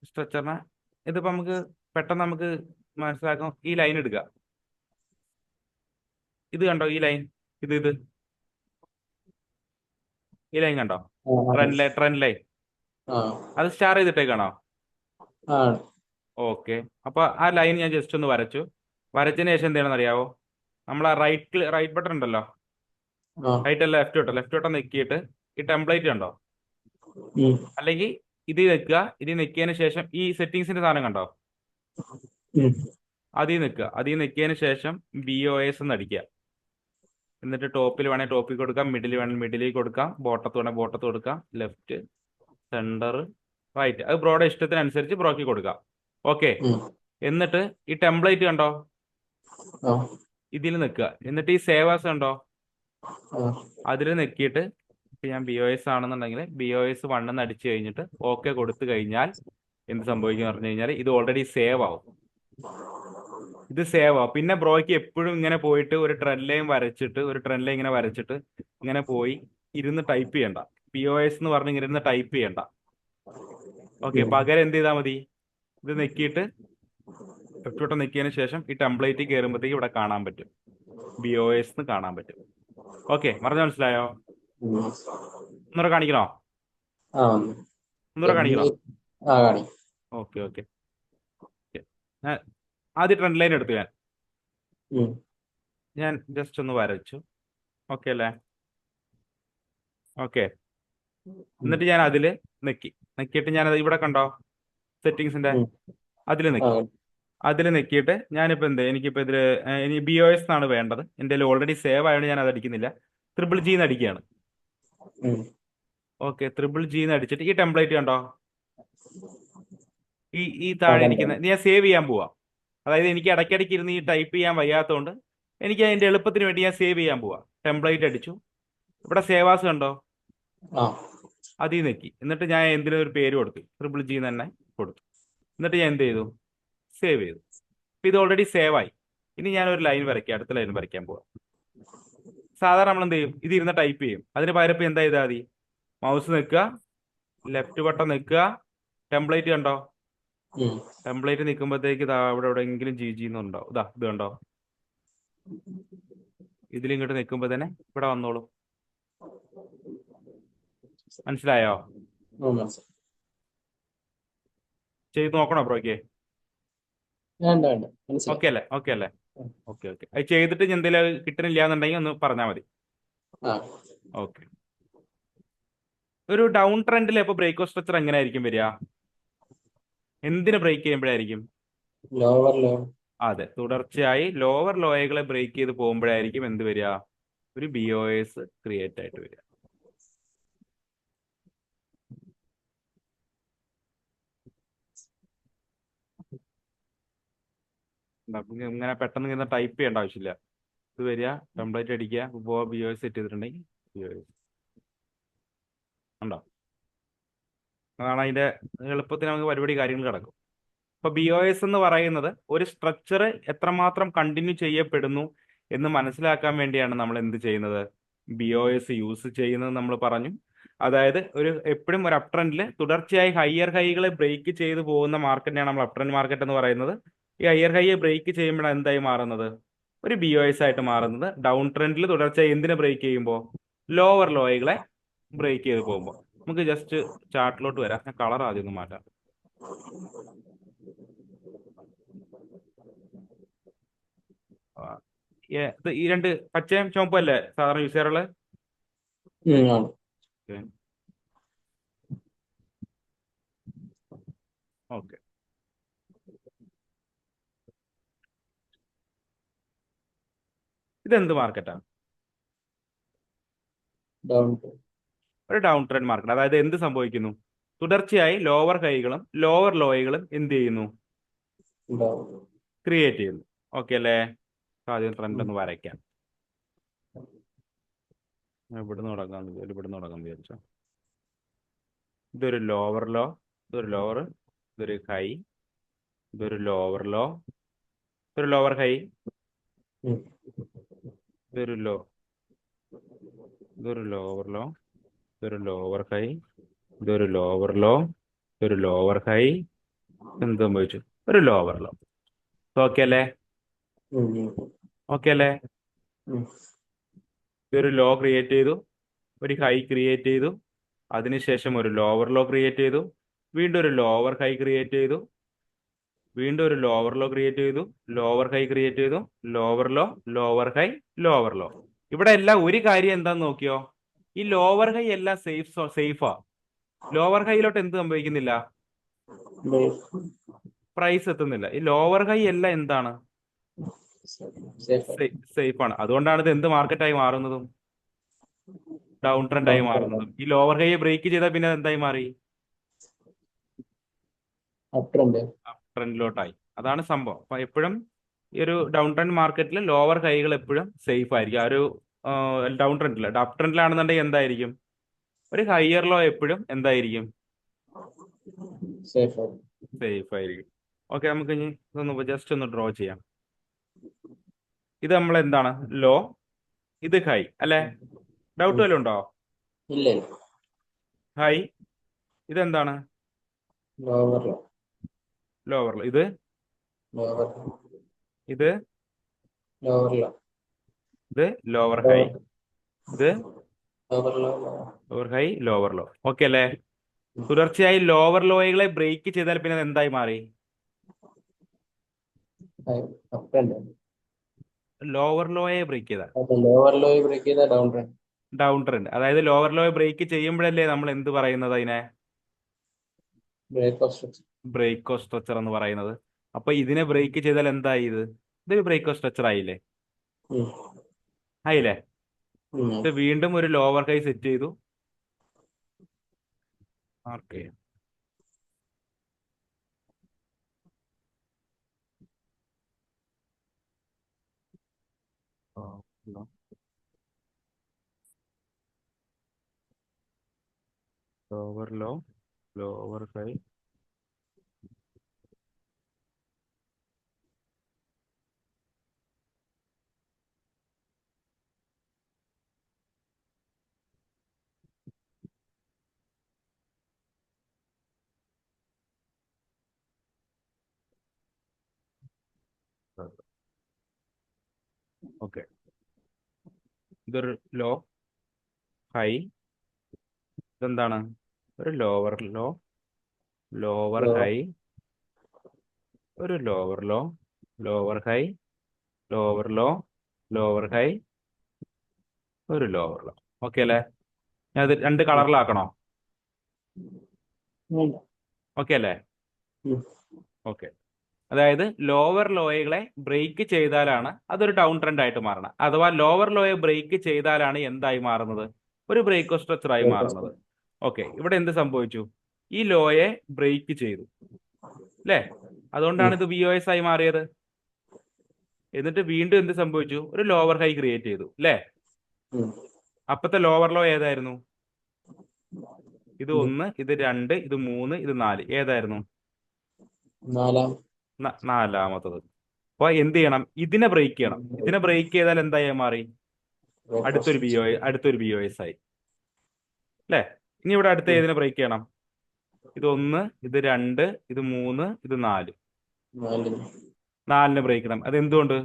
A: സ്ട്രക്ചറിനെ? ഇതിപ്പോ നമുക്ക് പെട്ടെന്ന് നമുക്ക് മനസ്സിലാക്കാം. ഈ ലൈൻ എടുക്കുക, ഇത് കണ്ടോ? ഈ ലൈൻ, ഇത് ഈ ലൈൻ കണ്ടോ? Trend line. അത് സ്റ്റാർ ചെയ്തിട്ടേക്കാണോ? ഓക്കെ. അപ്പൊ ആ ലൈൻ ഞാൻ ജസ്റ്റ് ഒന്ന് വരച്ചതിന് ശേഷം എന്ത് ചെയ്യണമെന്ന് അറിയാവോ? നമ്മൾ ആ റൈറ്റ് ബട്ടൺ ഉണ്ടല്ലോ, റൈറ്റ് അല്ല ലെഫ്റ്റ് ബട്ടൺ നെക്കിയിട്ട് ഈ ടെംപ്ലേറ്റ് കണ്ടോ? അല്ലെങ്കിൽ ഇത് വെക്കുക. ഇത് നെക്കിയതിന് ശേഷം ഈ സെറ്റിങ്സിന്റെ സാധനം കണ്ടോ? അതിൽ നിൽക്കുക. അതിൽ നിൽക്കിയതിന് ശേഷം BOS എന്ന് അടിക്കുക. എന്നിട്ട് ടോപ്പിൽ വേണേൽ ടോപ്പിൽ കൊടുക്കാം, മിഡിൽ വേണമെങ്കിൽ മിഡിലിൽ കൊടുക്കാം, ബോട്ടത്ത് വേണമെങ്കിൽ ബോട്ടത്ത് കൊടുക്കാം, ലെഫ്റ്റ്, സെന്റർ, റൈറ്റ്. അത് ബ്രോയുടെ ഇഷ്ടത്തിനനുസരിച്ച് ബ്രോക്ക് കൊടുക്കാം. ഓക്കെ. എന്നിട്ട് ഈ ടെംപ്ലേറ്റ് കണ്ടോ, ഇതിൽ നിൽക്കുക. എന്നിട്ട് ഈ സേവാസ് കണ്ടോ, അതിൽ നിൽക്കിയിട്ട് ഇപ്പം ഞാൻ BOS ആണെന്നുണ്ടെങ്കിൽ BOS 1 എന്ന് അടിച്ചു കഴിഞ്ഞിട്ട് ഓക്കെ കൊടുത്തു കഴിഞ്ഞാൽ എന്ത് സംഭവിക്കും പറഞ്ഞു കഴിഞ്ഞാൽ ഇത് ഓൾറെഡി സേവ് ആവും. ഇത് സേവ് ആവും. പിന്നെ ബ്രോയ്ക്ക് എപ്പോഴും ഇങ്ങനെ പോയിട്ട് ഒരു ട്രെൻഡ് ലൈൻ ഇങ്ങനെ വരച്ചിട്ട് ഇങ്ങനെ പോയി ഇരുന്ന് ടൈപ്പ് ചെയ്യണ്ട. BOS എന്ന് പറഞ്ഞ് ഇങ്ങനെ ഇരുന്ന് ടൈപ്പ് ചെയ്യണ്ട. ഓക്കെ. പകരം എന്ത് ചെയ്താൽ മതി, ഇത് നെക്കിയിട്ട് ലെഫ്റ്റോട്ട് നെക്കിയതിന് ശേഷം ഈ ടെംപ്ലേറ്റ് കയറുമ്പോഴത്തേക്ക് ഇവിടെ കാണാൻ പറ്റും, BOS എന്ന് കാണാൻ പറ്റും. ഓക്കെ, പറഞ്ഞ മനസ്സിലായോ? ഒന്നുകൂടെ കാണിക്കണോ? ഒന്നുകൂടെ കാണിക്കണോ? Okay okay. ആദ്യം ട്രെൻഡ് ലൈൻ എടുത്തു ഞാൻ ജസ്റ്റ് ഒന്ന് വരച്ചു. ഓക്കെ അല്ലേ? ഓക്കെ. എന്നിട്ട് ഞാൻ അതിൽ നെക്കിയിട്ട് ഞാനത് ഇവിടെ കണ്ടോ സെറ്റിങ്സിന്റെ അതിൽ നെക്കിയിട്ട് ഞാനിപ്പോൾ എനിക്കിപ്പോൾ ഇതിൽ ഇനി BOS എന്നാണ് വേണ്ടത്. എൻ്റെ ഓൾറെഡി സേവ് ആയതുകൊണ്ട് ഞാൻ അത് അടിക്കുന്നില്ല. G എന്ന് അടിക്കുകയാണ്. ഓക്കെ. G എന്ന് അടിച്ചിട്ട് ഈ ടെംപ്ലേറ്റ് കണ്ടോ, ഈ താഴെ ഇരിക്കുന്ന ഞാൻ സേവ് ചെയ്യാൻ പോവാ. അതായത് എനിക്ക് ഇടയ്ക്കിടയ്ക്ക് ഇരുന്ന് ഈ ടൈപ്പ് ചെയ്യാൻ വയ്യാത്തതുകൊണ്ട് എനിക്ക് അതിൻ്റെ എളുപ്പത്തിന് വേണ്ടി ഞാൻ സേവ് ചെയ്യാൻ പോവാ. ടെംപ്ലേറ്റ് അടിച്ചു, ഇവിടെ സേവാസ് കണ്ടോ, അതിൽ നെക്കി. എന്നിട്ട് ഞാൻ എന്തിനും ഒരു പേര് കൊടുത്തു, G എന്ന് തന്നെ കൊടുത്തു. എന്നിട്ട് ഞാൻ എന്ത് ചെയ്തു, സേവ് ചെയ്തു. ഇപ്പം ഇത് ഓൾറെഡി സേവ് ആയി. ഇനി ഞാനൊരു ലൈൻ വരയ്ക്കാം, അടുത്ത ലൈൻ വരയ്ക്കാൻ പോവാം. സാധാരണ നമ്മൾ എന്ത് ചെയ്യും, ഇത് ഇരുന്ന് ടൈപ്പ് ചെയ്യും. അതിന് പകരം ഇപ്പം എന്താ ചെയ്താൽ മതി, മൗസ് നിൽക്കുക, ലെഫ്റ്റ് ബട്ടൺ നിൽക്കുക, ടെംപ്ലേറ്റ് കണ്ടോ, ടെംപ്ലേറ്റ് നിൽക്കുമ്പോഴത്തേക്ക് ഇവിടെ എവിടെയെങ്കിലും GG എന്നുണ്ടാവും. ഇത് കണ്ടോ, ഇതിലിങ്ങോട്ട് നിൽക്കുമ്പോൾ തന്നെ ഇവിടെ വന്നോളൂ. മനസ്സിലായോ? ചെയ്ത് നോക്കണോ ബ്രോയ്ക്ക്? ഓക്കെ അല്ലേ? ഓക്കെ അല്ലേ? Okay okay. അത് ചെയ്തിട്ട് എന്തെങ്കിലും കിട്ടണില്ല എന്നുണ്ടെങ്കിൽ ഒന്ന് പറഞ്ഞാൽ മതി. ഓക്കെ. ഒരു ഡൗൺ ട്രെൻഡിൽ ഇപ്പോൾ ബ്രേക്ക് സ്ട്രക്ചർ എങ്ങനെയായിരിക്കും വരിക? എന്തിനു ബ്രേക്ക് ചെയ്യുമ്പോഴായിരിക്കും? അതെ, തുടർച്ചയായി ലോവർ ലോയകളെ ബ്രേക്ക് ചെയ്ത് പോകുമ്പോഴായിരിക്കും എന്ത് വരിക, ഒരു BOS ക്രിയേറ്റ് ആയിട്ട് വരിക. ഇങ്ങനെ പെട്ടെന്ന് ഇങ്ങനെ ടൈപ്പ് ചെയ്യേണ്ട ആവശ്യമില്ല. ഇത് വരിക, ടെംപ്ലേറ്റ് അടിക്കുക, BOS സെറ്റ് ചെയ്തിട്ടുണ്ടെങ്കിൽ BOS ഉണ്ടോ. അതാണ് അതിന്റെ എളുപ്പത്തിന് നമുക്ക് പരിപാടി കാര്യങ്ങൾ കിടക്കും. അപ്പൊ BOS എന്ന് പറയുന്നത് ഒരു സ്ട്രക്ചർ എത്രമാത്രം കണ്ടിന്യൂ ചെയ്യപ്പെടുന്നു എന്ന് മനസ്സിലാക്കാൻ വേണ്ടിയാണ് നമ്മൾ എന്ത് ചെയ്യുന്നത്, BOS യൂസ് ചെയ്യുന്നത് നമ്മൾ പറഞ്ഞു. അതായത് എപ്പോഴും ഒരു അപ് ട്രെൻഡിൽ തുടർച്ചയായി ഹയർ ഹൈകളെ ബ്രേക്ക് ചെയ്ത് പോകുന്ന മാർക്കറ്റിനെയാണ് നമ്മൾ അപ് ട്രെൻഡ് മാർക്കറ്റ് എന്ന് പറയുന്നത്. ഈ ഹയർ ഹൈയെ ബ്രേക്ക് ചെയ്യുമ്പോഴാണ് എന്തായി മാറുന്നത്, ഒരു BOS ആയിട്ട് മാറുന്നത്. ഡൗൺ ട്രെൻഡിൽ തുടർച്ചയായി എന്തിനെ ബ്രേക്ക് ചെയ്യുമ്പോൾ, ലോവർ ലോയകളെ ബ്രേക്ക് ചെയ്ത് പോകുമ്പോൾ. നമുക്ക് ജസ്റ്റ് ചാർട്ടിലോട്ട് വരാം. ഞാൻ കളർ ആദ്യം ഒന്ന് മാറ്റാം. ഈ രണ്ട് പച്ചയും ചുവപ്പും അല്ലേ സാധാരണ യൂസ് ചെയ്യാറുള്ളത്? ഓക്കെ. ഇതെന്ത് മാർക്കറ്റാണ്? ഒരു ഡൗൺ ട്രെൻഡ് മാർക്കറ്റ്. അതായത് എന്ത് സംഭവിക്കുന്നു, തുടർച്ചയായി ലോവർ ഹൈകളും ലോവർ ലോയകളും എന്ത് ചെയ്യുന്നു, ക്രിയേറ്റ് ചെയ്യുന്നു. ഓക്കെ അല്ലേ? ആദ്യം ട്രെൻഡ് ഒന്ന് വരയ്ക്കാം. ഇവിടുന്ന് തുടങ്ങാൻ വിചാരിച്ചോ. ഇതൊരു ലോവർ ലോ, ഇതൊരു ലോവർ, ഇതൊരു ഹൈ, ഇതൊരു ലോവർ ലോ, ഇതൊരു ലോവർ ഹൈ, ഇതൊരു ലോ, ഇതൊരു ലോവർ ലോ, ഇതൊരു ലോവർ ഹൈ, ഇതൊരു ലോവർ ലോ, ഇതൊരു ലോവർ ഹൈ. എന്ത് സംഭവിച്ചു, ഒരു ലോവർ ലോ. ഓക്കെ അല്ലേ? ഓക്കെ അല്ലേ? ഇതൊരു ലോ ക്രിയേറ്റ് ചെയ്തു, ഒരു ഹൈ ക്രിയേറ്റ് ചെയ്തു, അതിനുശേഷം ഒരു ലോവർ ലോ ക്രിയേറ്റ് ചെയ്തു, വീണ്ടും ഒരു ലോവർ ഹൈ ക്രിയേറ്റ് ചെയ്തു, വീണ്ടും ഒരു ലോവർ ലോ ക്രിയേറ്റ് ചെയ്തു, ലോവർ ഹൈ ക്രിയേറ്റ് ചെയ്തു, lower low, lower high, lower low. ഇവിടെ എല്ലാം ഒരു കാര്യം എന്താന്ന് നോക്കിയോ, ഈ ലോവർ ഹൈ എല്ലാം സേഫാ. ലോവർ ഹൈയിലോട്ട് എന്ത് സംഭവിക്കുന്നില്ല, പ്രൈസ് എത്തുന്നില്ല. ഈ ലോവർ ഹൈ എല്ലാം എന്താണ്?
B: സേഫ്
A: സേഫ് ആണ്. അതുകൊണ്ടാണ് ഇത് എന്ത് മാർക്കറ്റായി മാറുന്നതും ഡൗൺ ട്രെൻഡ് ആയി
B: ഡൗൺ
A: മാറുന്നതും. ഈ ലോവർ ഹൈയെ ബ്രേക്ക് ചെയ്താൽ പിന്നെ എന്തായി മാറി?
B: Up trend.
A: ട്രെൻഡിലോട്ടായി. അതാണ് സംഭവം. അപ്പൊ എപ്പോഴും ഈ ഒരു ഡൗൺ ട്രെൻഡ് മാർക്കറ്റിൽ ലോവർ ഹൈകൾ എപ്പോഴും സേഫ് ആയിരിക്കും. ആ ഒരു ഡൗൺ ട്രെൻഡിൽ. അപ് ട്രെൻഡിലാണെന്നുണ്ടെങ്കിൽ എന്തായിരിക്കും? ഒരു ഹയർ ലോ എപ്പോഴും എന്തായിരിക്കും?
B: സേഫ്
A: സേഫ് ആയിരിക്കും. ഓക്കെ, നമുക്ക് ഇനി ഇതൊന്ന് ജസ്റ്റ് ഒന്ന് ഡ്രോ ചെയ്യാം. ഇത് നമ്മൾ എന്താണ്? ലോ, ഇത് ഹൈ അല്ലെ? ഡൗട്ട് വല്ലതും ഉണ്ടോ?
B: ഇല്ല
A: ഹൈ, ഇതെന്താണ്?
B: Lower low
A: lower low. ഇത്
B: ലോവർ
A: ഇത്
B: ലോവർ ലോ
A: ഇത് ലോവർ ഹൈ, ഇത്
B: lower low
A: lower high, lower low. Okay അല്ലേ? തുടർച്ചയായി ലോവർ ലോയുകളെ ബ്രേക്ക് ചെയ്താൽ പിന്നെ അത് എന്തായി മാറി?
B: Up trend.
A: ലോവർ ലോയെ ബ്രേക്ക് ചെയ്താൽ
B: ലോവർ ലോ ബ്രേക്ക് ചെയ്ത ഡൗൺ ട്രെൻഡ്.
A: Down trend. അതായത് ലോവർ ലോയെ ബ്രേക്ക് ചെയ്യുമ്പോഴല്ലേ നമ്മൾ എന്ത് പറയുന്നത് അതിനെ?
B: Break of structure.
A: Break of structure എന്ന് പറയുന്നത്. അപ്പൊ ഇതിനെ ബ്രേക്ക് ചെയ്താൽ എന്തായി? ഇതൊരു ബ്രേക്ക് ഓഫ് സ്ട്രക്ചർ ആയില്ലേ? ആയില്ലേ? ഇത് വീണ്ടും ഒരു ലോവർ ഹൈ സെറ്റ് ചെയ്തു. Okay, lower low, lower high, okay. ഇതൊരു ലോ, ഹൈ, ഇതെന്താണ്? ഒരു ലോവർ ലോ, ലോവർ ഹൈ, ഒരു lower low, lower high, lower low, lower high, ഒരു ലോവർ ലോ. ഓക്കെ അല്ലേ? ഞാൻ ഇത് രണ്ട് കളറിലാക്കണോ? ഓക്കെ അല്ലേ? ഓക്കെ. അതായത് ലോവർ ലോയകളെ ബ്രേക്ക് ചെയ്താലാണ് അതൊരു ഡൗൺ ട്രെൻഡ് ആയിട്ട് മാറണം. അഥവാ ലോവർ ലോയെ ബ്രേക്ക് ചെയ്താലാണ് എന്തായി മാറുന്നത്? ഒരു ബ്രേക്ക് ഓഫ് സ്ട്രക്ചർ ആയി മാറുന്നത്. ഓക്കെ, ഇവിടെ എന്ത് സംഭവിച്ചു? ഈ ലോയെ ബ്രേക്ക് ചെയ്തു അല്ലേ? അതുകൊണ്ടാണ് ഇത് VOS ആയി മാറിയത്. എന്നിട്ട് വീണ്ടും എന്ത് സംഭവിച്ചു? ഒരു ലോവർ ഹൈ ക്രിയേറ്റ് ചെയ്തു അല്ലേ? അപ്പത്തെ ലോവർ ലോ ഏതായിരുന്നു? ഇത് 1, ഇത് 2, ഇത് 3, ഇത് 4. ഏതായിരുന്നു? നാലാമത്തത്. അപ്പൊ എന്ത് ചെയ്യണം? ഇതിനെ ബ്രേക്ക് ചെയ്യണം. ഇതിനെ ബ്രേക്ക് ചെയ്താൽ എന്തായി മാറി? അടുത്തൊരു BOS ആയി അല്ലേ? ഇനി ഇവിടെ അടുത്ത ഏതിനെ ബ്രേക്ക് ചെയ്യണം? ഇത് 1, ഇത് 2, ഇത് 3, ഇത് 4. 4നെ ബ്രേക്ക് ചെയ്യണം. അത് എന്തുകൊണ്ട്?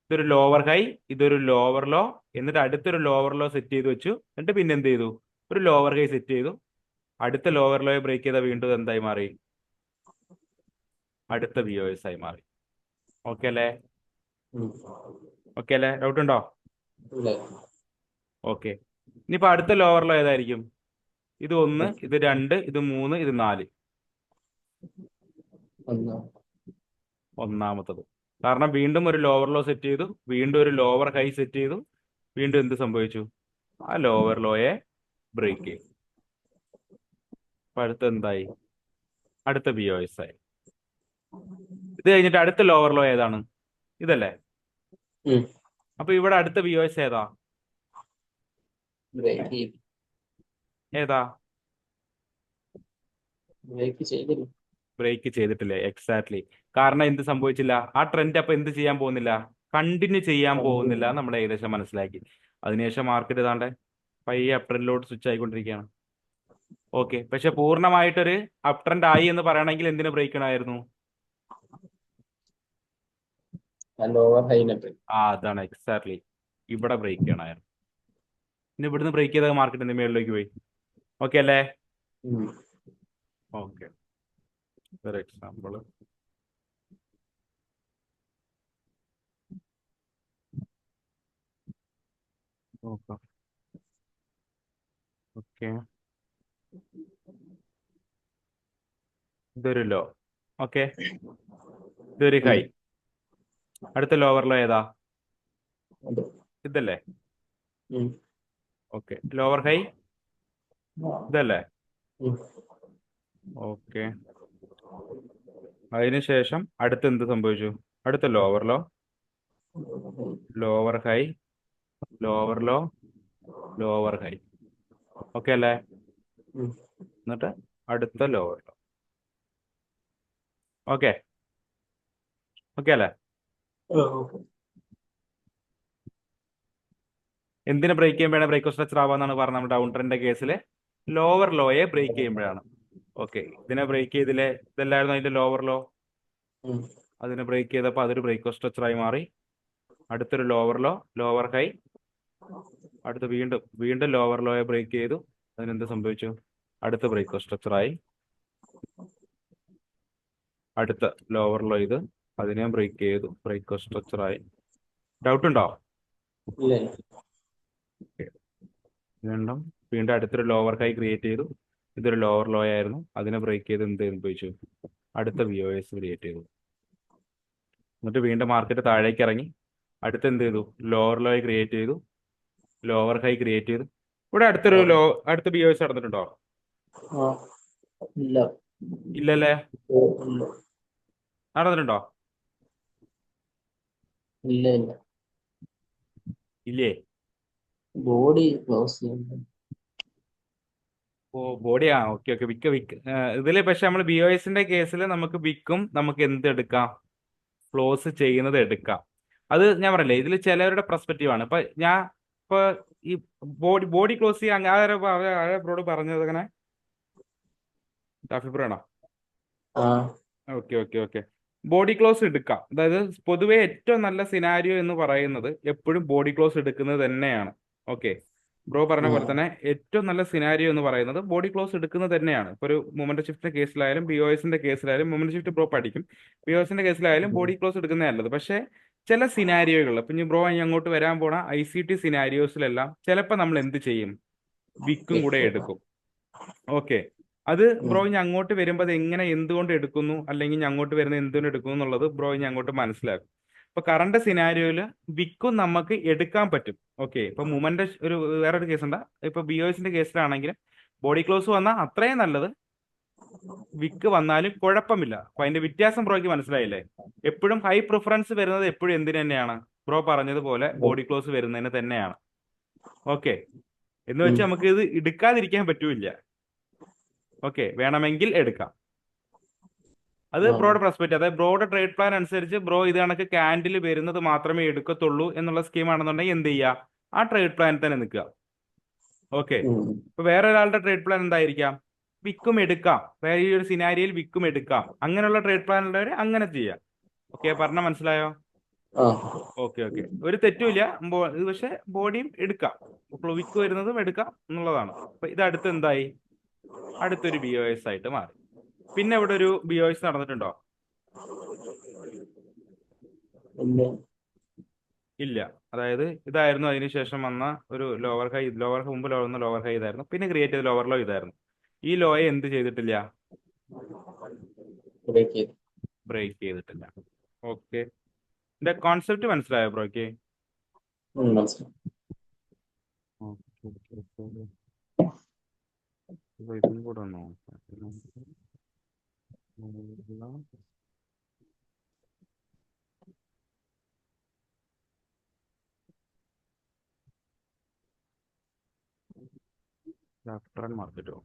A: ഇതൊരു ലോവർ ഹൈ, ഇതൊരു ലോവർ ലോ, എന്നിട്ട് അടുത്തൊരു ലോവർ ലോ സെറ്റ് ചെയ്ത് വെച്ചു. എന്നിട്ട് പിന്നെ എന്ത് ചെയ്തു? ഒരു ലോവർ ഹൈ സെറ്റ് ചെയ്തു. അടുത്ത ലോവർ ലോയെ ബ്രേക്ക് ചെയ്താൽ വീണ്ടും എന്തായി മാറി? അടുത്ത VOS ആയി മാറി. ഓക്കെ അല്ലേ? ഓക്കെ അല്ലേ? ഡൗട്ട് ഉണ്ടോ? ഓക്കെ. ഇനിയിപ്പോ അടുത്ത ലോവർ ലോ ഏതായിരിക്കും? ഇത് 1, ഇത് 2, ഇത് 3, ഇത് 4. ഒന്നാമത്തത്. കാരണം വീണ്ടും ഒരു ലോവർ ലോ സെറ്റ് ചെയ്തു, വീണ്ടും ഒരു ലോവർ ഹൈ സെറ്റ് ചെയ്തു, വീണ്ടും എന്ത് സംഭവിച്ചു? ആ ലോവർ ലോയെ ബ്രേക്ക് ചെയ്തു. അപ്പൊ അടുത്ത എന്തായി? അടുത്ത BOS ആയി. ഇത് കഴിഞ്ഞിട്ട് അടുത്ത ലോവർ ലോ ഏതാണ്? ഇതല്ലേ? അപ്പൊ ഇവിടെ അടുത്ത VOS ഏതാ? ഏതാ? ബ്രേക്ക് ചെയ്തിട്ടില്ലേ? എക്സാക്ട്ലി. കാരണം എന്ത് സംഭവിച്ചില്ല? ആ ട്രെൻഡ് അപ്പൊ എന്ത് ചെയ്യാൻ പോകുന്നില്ല? കണ്ടിന്യൂ ചെയ്യാൻ പോകുന്നില്ല. നമ്മൾ ഏകദേശം മനസ്സിലാക്കി. അതിനുശേഷം മാർക്കറ്റ് ഏതാണ്ട് പയ്യെ അപ് ട്രെൻഡിലോട്ട് സ്വിച്ച് ആയിക്കൊണ്ടിരിക്കുകയാണ്. ഓക്കെ, പക്ഷെ പൂർണ്ണമായിട്ടൊരു അപ് ട്രെൻഡ് ആയി എന്ന് പറയണമെങ്കിൽ എന്തിനു ബ്രേക്ക് ചെയ്യണമായിരുന്നു? അതാണ് എക്സാക്ട്ലി. ഇവിടെ ബ്രേക്ക് ചെയ്യണമായിരുന്നു. ഇനി ഇവിടുന്ന് ബ്രേക്ക് ചെയ്ത മാർക്കറ്റിന്റെ മേളിലേക്ക് പോയി. ഓക്കെ അല്ലേ? ഓക്കെ, ഫോർ എക്സാമ്പിൾ നോക്കാം. ഓക്കെ, ഇതൊരു ലോ ഓക്കെ, ഇതൊരു ഹൈ. അടുത്ത ലോവർ ലോ ഏതാ?
B: അത്
A: ഇതല്ലേ?
B: ഉം.
A: ഓക്കെ, ലോവർ ഹൈ ഇതല്ലേ?
B: ഉം.
A: ഓക്കെ, അതിനുശേഷം അടുത്ത് എന്ത് സംഭവിച്ചു? അടുത്ത lower low, lower high, lower low, lower high. Okay അല്ലേ?
B: ഉം.
A: എന്നിട്ട് അടുത്ത ലോവർ ലോ. ഓക്കെ, ഓക്കെ അല്ലേ? എന്തിനെ ബ്രേക്ക് ചെയ്യുമ്പോഴാണ് ബ്രേക്ക് സ്ട്രക്ചർ ആവാന്നാണ് പറഞ്ഞത് നമ്മൾ ഡൗൺ ട്രെൻഡിന്റെ കേസിൽ? ലോവർ ലോയെ ബ്രേക്ക് ചെയ്യുമ്പോഴാണ്. ഓക്കെ, ഇതിനെ ബ്രേക്ക് ചെയ്തില്ലേ? ഇതല്ലായിരുന്നു അതിന്റെ ലോവർ ലോ.
B: ഉം.
A: അതിനെ ബ്രേക്ക് ചെയ്തപ്പോൾ അതൊരു ബ്രേക്ക് സ്ട്രക്ചർ ആയി മാറി. അടുത്തൊരു ലോവർ ലോ, ലോവർ ഹൈ. അടുത്ത് വീണ്ടും വീണ്ടും ലോവർ ലോയെ ബ്രേക്ക് ചെയ്തു. അതിനെന്ത് സംഭവിച്ചു? അടുത്ത ബ്രേക്ക് സ്ട്രക്ചർ ആയി. അടുത്ത ലോവർ ലോ ഇത്, അതിനെ ബ്രേക്ക് ചെയ്തു, ബ്രേക്ക് സ്ട്രക്ചർ ആയി. ഡൗട്ട് ഉണ്ടോ?
B: ഇല്ല.
A: വീണ്ടും വീണ്ടും അടുത്തൊരു ലോവർ ഹൈ ക്രിയേറ്റ് ചെയ്തു. ഇതൊരു ലോവർ ലോ ആയിരുന്നു, അതിനെ ബ്രേക്ക് ചെയ്ത് എന്ത് സംഭവിച്ചു? അടുത്ത VOS ക്രിയേറ്റ് ചെയ്തു. എന്നിട്ട് വീണ്ടും മാർക്കറ്റ് താഴേക്ക് ഇറങ്ങി. അടുത്ത് എന്ത് ചെയ്തു? ലോവർ ലോ ക്രിയേറ്റ് ചെയ്തു, ലോവർ ഹൈ ക്രിയേറ്റ് ചെയ്തു. ഇവിടെ അടുത്തൊരു അടുത്ത BOS നടന്നിട്ടുണ്ടോ?
B: ആ, ഇല്ല.
A: ഇല്ലല്ലേ?
B: ഇല്ല.
A: നടന്നിട്ടുണ്ടോ?
B: ഇല്ല. ഇല്ല.
A: ഇല്ലേ?
B: ബോഡി ക്ലോസ് ചെയ്യുന്നു.
A: ഓ, ബോഡിയാ. ഓക്കെ ഓക്കെ, വിക്ക് ഇതില് പക്ഷെ നമ്മൾ BOSന്റെ കേസിൽ നമുക്ക് വിക്കും നമുക്ക് എന്ത് എടുക്കാം? ക്ലോസ് ചെയ്യുന്നത് എടുക്കാം. അത് ഞാൻ പറയല്ലേ, ഇതിൽ ചിലവരുടെ പെർസ്പെക്റ്റീവ് ആണ്. ഇപ്പൊ ഈ ബോഡി ക്ലോസ് ചെയ്യാൻ ആരോട് പറഞ്ഞത് അങ്ങനെ? ടാഫി ബ്രോ ആണോ?
B: ആ.
A: Okay okay okay, body close എടുക്കാം. അതായത് പൊതുവെ ഏറ്റവും നല്ല സിനാരിയോ എന്ന് പറയുന്നത് എപ്പോഴും ബോഡി ക്ലോസ് എടുക്കുന്നത് തന്നെയാണ്. ഓക്കെ, ബ്രോ പറഞ്ഞ പോലെ തന്നെ ഏറ്റവും നല്ല സിനാരിയോ എന്ന് പറയുന്നത് ബോഡി ക്ലോസ് എടുക്കുന്നത് തന്നെയാണ്. ഇപ്പൊ ഒരു മൊമെന്റ് ഷിഫ്റ്റിന്റെ കേസിലായാലും BOSന്റെ കേസിലായാലും മൊമെന്റ് ഷിഫ്റ്റ് ബ്രോ പഠിക്കും. BOSന്റെ കേസിലായാലും ബോഡി ക്ലോസ് എടുക്കുന്നത് നല്ലത്. പക്ഷേ ചില സിനാരിയോകൾ, ഇപ്പൊ ഇനി ബ്രോ ഇനി അങ്ങോട്ട് വരാൻ പോണ ICT സിനാരിയോസിലെല്ലാം ചിലപ്പോൾ നമ്മൾ എന്ത് ചെയ്യും? വിക്കും കൂടെ എടുക്കും. ഓക്കെ, അത് ബ്രോ ഇനി അങ്ങോട്ട് വരുമ്പോൾ അത് എങ്ങനെ എന്തുകൊണ്ട് എടുക്കുന്നു, അല്ലെങ്കിൽ ഇനി അങ്ങോട്ട് വരുന്നത് എന്തുകൊണ്ട് എടുക്കുന്നു എന്നുള്ളത് ബ്രോ ഇനി അങ്ങോട്ട് മനസ്സിലാക്കും. ഇപ്പൊ കറണ്ട് സിനാരിയോയില് വിക്കും നമുക്ക് എടുക്കാൻ പറ്റും. ഓക്കെ, ഇപ്പൊ മൂവ്മെന്റ് ഒരു വേറൊരു കേസ് ഉണ്ട്. ഇപ്പൊ BOSന്റെ കേസിലാണെങ്കിൽ ബോഡി ക്ലോസ് വന്നാൽ അത്രയും നല്ലത്, വിക്ക് വന്നാലും കുഴപ്പമില്ല. അപ്പൊ അതിന്റെ വ്യത്യാസം ബ്രോയ്ക്ക് മനസ്സിലായില്ലേ? എപ്പോഴും ഹൈ പ്രിഫറൻസ് വരുന്നത് എപ്പോഴും എന്തിനു തന്നെയാണ്? ബ്രോ പറഞ്ഞതുപോലെ ബോഡി ക്ലോസ് വരുന്നതിന് തന്നെയാണ്. ഓക്കെ, എന്ന് വെച്ച് നമുക്ക് ഇത് എടുക്കാതിരിക്കാൻ പറ്റൂല. ഓക്കെ, വേണമെങ്കിൽ എടുക്കാം. അത് ബ്രോയുടെ പെർസ്പെക്റ്റീവ്. അതായത് ബ്രോയുടെ ട്രേഡ് പ്ലാൻ അനുസരിച്ച് ബ്രോ ഇത് കണക്ക് ക്യാൻഡിൽ വരുന്നത് മാത്രമേ എടുക്കത്തുള്ളൂ എന്നുള്ള സ്കീം ആണെന്നുണ്ടെങ്കിൽ എന്ത് ചെയ്യുക? ആ ട്രേഡ് പ്ലാൻ തന്നെ നിൽക്കുക. ഓക്കെ, ഇപ്പൊ വേറെ ഒരാളുടെ ട്രേഡ് പ്ലാൻ എന്തായിരിക്കാം? വിക്കും എടുക്കാം, വേറെ ഈ ഒരു സിനാരിയിൽ വിക്കും എടുക്കാം. അങ്ങനെയുള്ള ട്രേഡ് പ്ലാൻ ഉള്ളവർ അങ്ങനെ ചെയ്യാം. ഓക്കെ, പറഞ്ഞ മനസ്സിലായോ? ഓക്കെ ഓക്കെ, ഒരു തെറ്റുമില്ല. ഇത് പക്ഷെ ബോഡിയും എടുക്കാം, വിക്ക് വരുന്നതും എടുക്കാം എന്നുള്ളതാണ്. അപ്പൊ ഇത് അടുത്ത് എന്തായി? അടുത്തൊരു BOS ആയിട്ട് മാറി. പിന്നെ ഇവിടെ ഒരു BOS നടന്നിട്ടുണ്ടോ? ഇല്ല. അതായത് ഇതായിരുന്നു അതിനുശേഷം വന്ന ഒരു ലോവർ ഹൈ. മുമ്പ് വന്ന ലോവർ ഹൈ ഇതായിരുന്നു. പിന്നെ ക്രിയേറ്റ് ചെയ്ത ലോവർ ലോ ഇതായിരുന്നു. ഈ ലോയെ എന്ത് ചെയ്തിട്ടില്ല? ബ്രേക്ക് ചെയ്തിട്ടില്ല. ഓക്കെ, ഇതിന്റെ കോൺസെപ്റ്റ് മനസ്സിലായോ ബ്രോയ്ക്ക്? ഇതും കൂടെ ഒന്ന് നോക്കാം. ആഫ്റ്റർ മാർക്കറ്റോ?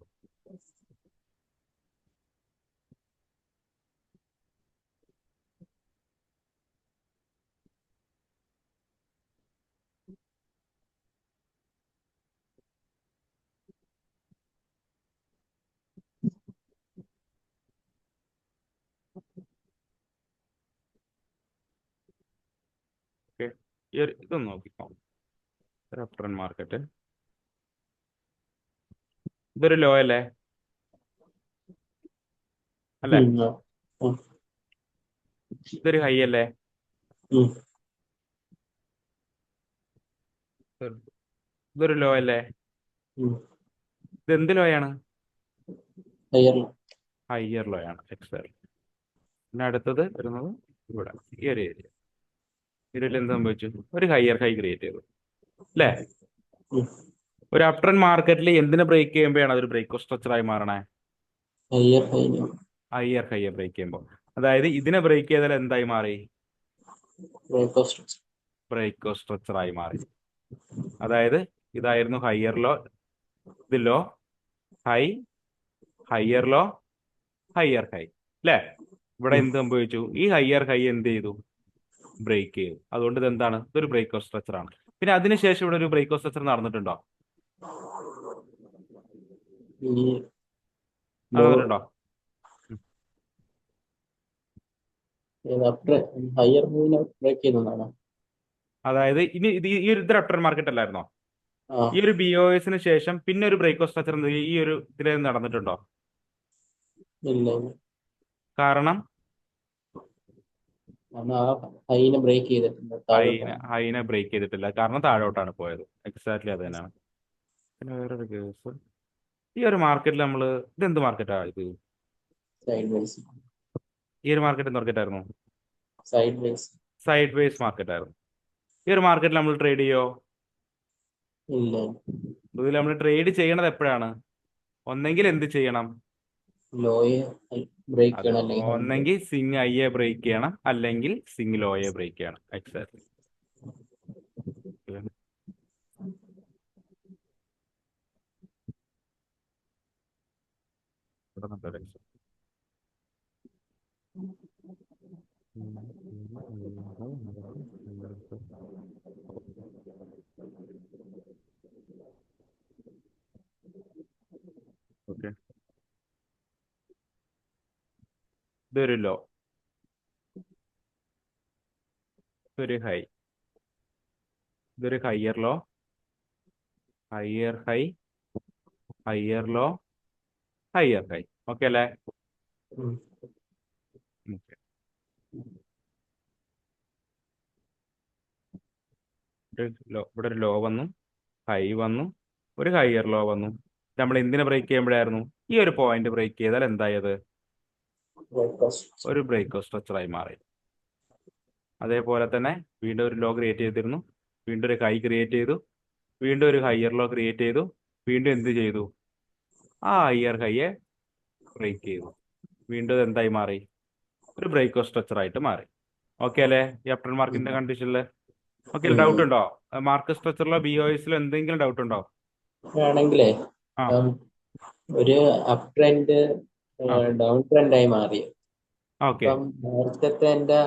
A: ഓക്കെ, ഇതൊന്ന് നോക്കിക്കോ. ആഫ്റ്റർ മാർക്കറ്റ് ഇതൊരു ലോ അല്ലേ? അല്ലേ? ഇതൊരു ഹൈ അല്ലേ? ഇതൊരു ലോ അല്ലേ? ഇത് എന്ത് ലോയാണ്? ഹയർ ലോ ആണ്. എക്സൽ. പിന്നെ അടുത്തത് വരുന്നത് ഇവിടെ ഈ ഒരു ഏരിയ. ഇതിൽ എന്ത് സംഭവിച്ചു? ഒരു ഹയർ ഹൈ ക്രിയേറ്റ് ചെയ്തു അല്ലേ?
B: ഉം.
A: ഒരു അപ് ട്രെൻഡ് മാർക്കറ്റിൽ എന്തിനെ ബ്രേക്ക് ചെയ്യുമ്പോഴാണ് അതൊരു ബ്രേക്ക് സ്ട്രക്ചറായി മാറണേ?
B: ഹയർ ഹൈന്
A: ഹയർ ഹൈയെ ബ്രേക്ക് ചെയ്യുമ്പോൾ. അതായത് ഇതിനെ ബ്രേക്ക് ചെയ്താൽ എന്തായി മാറി?
B: Break of structure.
A: ബ്രേക്ക് സ്ട്രക്ചറായി മാറി. അതായത് ഇതായിരുന്നു ഹയർ ലോ, ഇത് low, high, higher low, higher high അല്ലേ? ഇവിടെ എന്ത് സംഭവിച്ചു? ഈ ഹയർ ഹൈ എന്ത് ചെയ്തു? ബ്രേക്ക് ചെയ്തു. അതുകൊണ്ട് ഇത് എന്താണ്? ഇതൊരു ബ്രേക്ക് ഓഫ് സ്ട്രക്ചർ ആണ്. പിന്നെ അതിനുശേഷം ഇവിടെ ഒരു ബ്രേക്ക് ഓഫ് സ്ട്രക്ചർ നടന്നിട്ടുണ്ടോ?
B: ഈ
A: നടന്നിട്ടുണ്ടോ?
B: ഹയർ ഹൈനെ ബ്രേക്ക് ചെയ്യുന്നതാണ്.
A: അതായത് ഇനി ഇത് ഈ ഒരു ഇതൊരു അപ്റ്റർ മാർക്കറ്റ് അല്ലായിരുന്നോ?
B: ആ
A: ഈ ഒരു BOSന് ശേഷം പിന്നെ ഒരു ബ്രേക്ക് ഓഫ് സ്ട്രക്ചർ ഈ ഒരു ഇതിൽ നടന്നിട്ടുണ്ടോ?
B: ഇല്ല.
A: കാരണം
B: ആ ഹൈനെ ബ്രേക്ക് ചെയ്തിട്ടുണ്ട്, താഴോട്ടാണ്.
A: ഹൈനെ ബ്രേക്ക് ചെയ്തിട്ടില്ല, കാരണം താഴോട്ടാണ് പോയത്. എക്സാക്ട്ലി അത് തന്നെയാണ്. പിന്നെ വേറൊരു കേസ്, ഈ ഒരു മാർക്കറ്റിൽ നമ്മൾ ഇതെന്ത് മാർക്കറ്റാ ഇത്?
B: Side vase.
A: ഈ ഒരു മാർക്കറ്റ് എന്ത് മാർക്കറ്റ് ആയിരുന്നു?
B: Side vase.
A: Side vase market ആയിരുന്നു. ഈ ഒരു മാർക്കറ്റിൽ നമ്മൾ ട്രേഡ് ചെയ്യോ?
B: ഇല്ല.
A: ഇതിൽ നമ്മൾ ട്രേഡ് ചെയ്യണത് എപ്പോഴാണ്? ഒന്നെങ്കിൽ എന്ത് ചെയ്യണം?
B: ലോയെ ബ്രേക്ക്
A: അതെ,
B: ചെയ്യണം, അല്ലെങ്കിൽ
A: ഒന്നെങ്കിൽ സിങ് ഐയെ ബ്രേക്ക് ചെയ്യണം, അല്ലെങ്കിൽ സിങ് ലോയെ ബ്രേക്ക് ചെയ്യണം. എക്സാക്ട്ലി. ഓക്കെ, ഇതൊരു ലോ, ഇതൊരു ഹൈ, ഇതൊരു higher low, higher high, higher low, higher high. Okay അല്ലേ? Okay. ഇവിടെ ഒരു ലോ വന്നു, ഹൈ വന്നു, ഒരു ഹയർ ലോ വന്നു. നമ്മൾ എന്തിനെ ബ്രേക്ക് ചെയ്യുമ്പോഴായിരുന്നു? ഈ ഒരു പോയിന്റ് ബ്രേക്ക് ചെയ്താൽ എന്തായത്? ഒരു ബ്രേക്ക് സ്ട്രക്ചറായി മാറി. അതേപോലെ തന്നെ വീണ്ടും ഒരു ലോ ക്രിയേറ്റ് ചെയ്തിരുന്നു, വീണ്ടും ഒരു ഹൈ ക്രിയേറ്റ് ചെയ്തു, വീണ്ടും ഒരു ഹയർ ലോ ക്രിയേറ്റ് ചെയ്തു, വീണ്ടും എന്ത് ചെയ്തു? ആ ഹയർ ഹൈയെ ബ്രേക്ക് ചെയ്തു. വീണ്ടും എന്തായി മാറി? ഒരു ബ്രേക്ക് സ്ട്രക്ചർ ആയിട്ട് മാറി. ഓക്കെ അല്ലേ? ഈ അപ്റ്റർ മാർക്കറ്റിന്റെ കണ്ടീഷനിൽ ഓക്കെ. ഡൗട്ട് ഉണ്ടോ? മാർക്കറ്റ് സ്ട്രക്ചറിലോ BOSലോ എന്തെങ്കിലും ഡൗട്ട് ഉണ്ടോ?
B: ആണെങ്കിലേ
A: ആ
B: ഒരു അപ് ട്രെൻഡ് ഡൗൺ ട്രെൻഡായി മാറി.
A: ഓക്കെ.
B: അപ്പം നേരത്തെ എന്റെ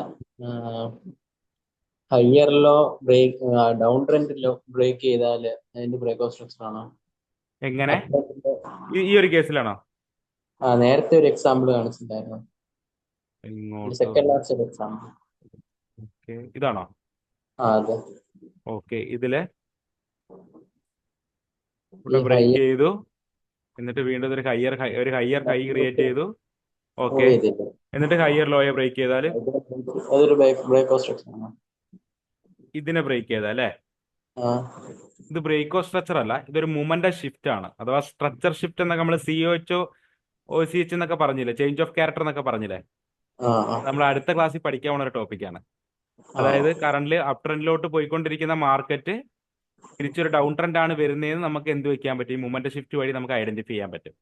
B: ഹയറിലോ ബ്രേക്ക് ഡൗൺ ട്രെൻഡിലോ ബ്രേക്ക് ചെയ്താല് അതിന്റെ ബ്രേക്ക് ഓഫ് സ്ട്രക്ചർ ആണോ?
A: എങ്ങനെ? ഈ ഒരു കേസിലാണോ?
B: നേരത്തെ ഒരു എക്സാമ്പിൾ കാണിച്ചിട്ടുണ്ടായിരുന്നു,
A: ഇങ്ങോട്ട്
B: സെക്കൻഡ് ലാസ്റ്റ് ഒരു എക്സാമ്പിൾ.
A: ഓക്കെ, ഇതാണോ?
B: അതെ.
A: ഓക്കെ, ഇതില് ഇവിടെ ബ്രേക്ക് ചെയ്തു, എന്നിട്ട് വീണ്ടും ഒരു ഹയർ ഹൈ ക്രിയേറ്റ് ചെയ്തു. ഓക്കെ, എന്നിട്ട് ഹയർ ലോയെ ബ്രേക്ക് ചെയ്താല്
B: അതൊരു ബ്രേക്ക് ഓഫ് സ്ട്രക്ചർ ആണോ?
A: ഇതിനെ ബ്രേക്ക് ചെയ്താൽ അല്ലേ? ഇത് ബ്രേക്ക് ഓഫ് സ്ട്രക്ചർ അല്ല, ഇതൊരു മൂവ്മെന്റ് ഷിഫ്റ്റ് ആണ്, അഥവാ സ്ട്രക്ചർ ഷിഫ്റ്റ് എന്നൊക്കെ നമ്മൾ COH എന്നൊക്കെ പറഞ്ഞില്ലേ, ചേഞ്ച് ഓഫ് ക്യാരക്ടർ എന്നൊക്കെ പറഞ്ഞില്ലേ? നമ്മൾ അടുത്ത ക്ലാസ്സിൽ പഠിക്കാൻ പോകുന്ന ഒരു ടോപ്പിക്കാണ്. അതായത് കറന്റ് അപ് ട്രെൻഡിലോട്ട് പോയിക്കൊണ്ടിരിക്കുന്ന മാർക്കറ്റ് തിരിച്ചൊരു ഡൗൺ ട്രെൻഡ് ആണ് വരുന്നതെന്ന് നമുക്ക് എന്ത് വെക്കാൻ പറ്റും? മൂവ്മെന്റ് ഷിഫ്റ്റ് വഴി നമുക്ക് ഐഡന്റിഫൈ ചെയ്യാൻ പറ്റും.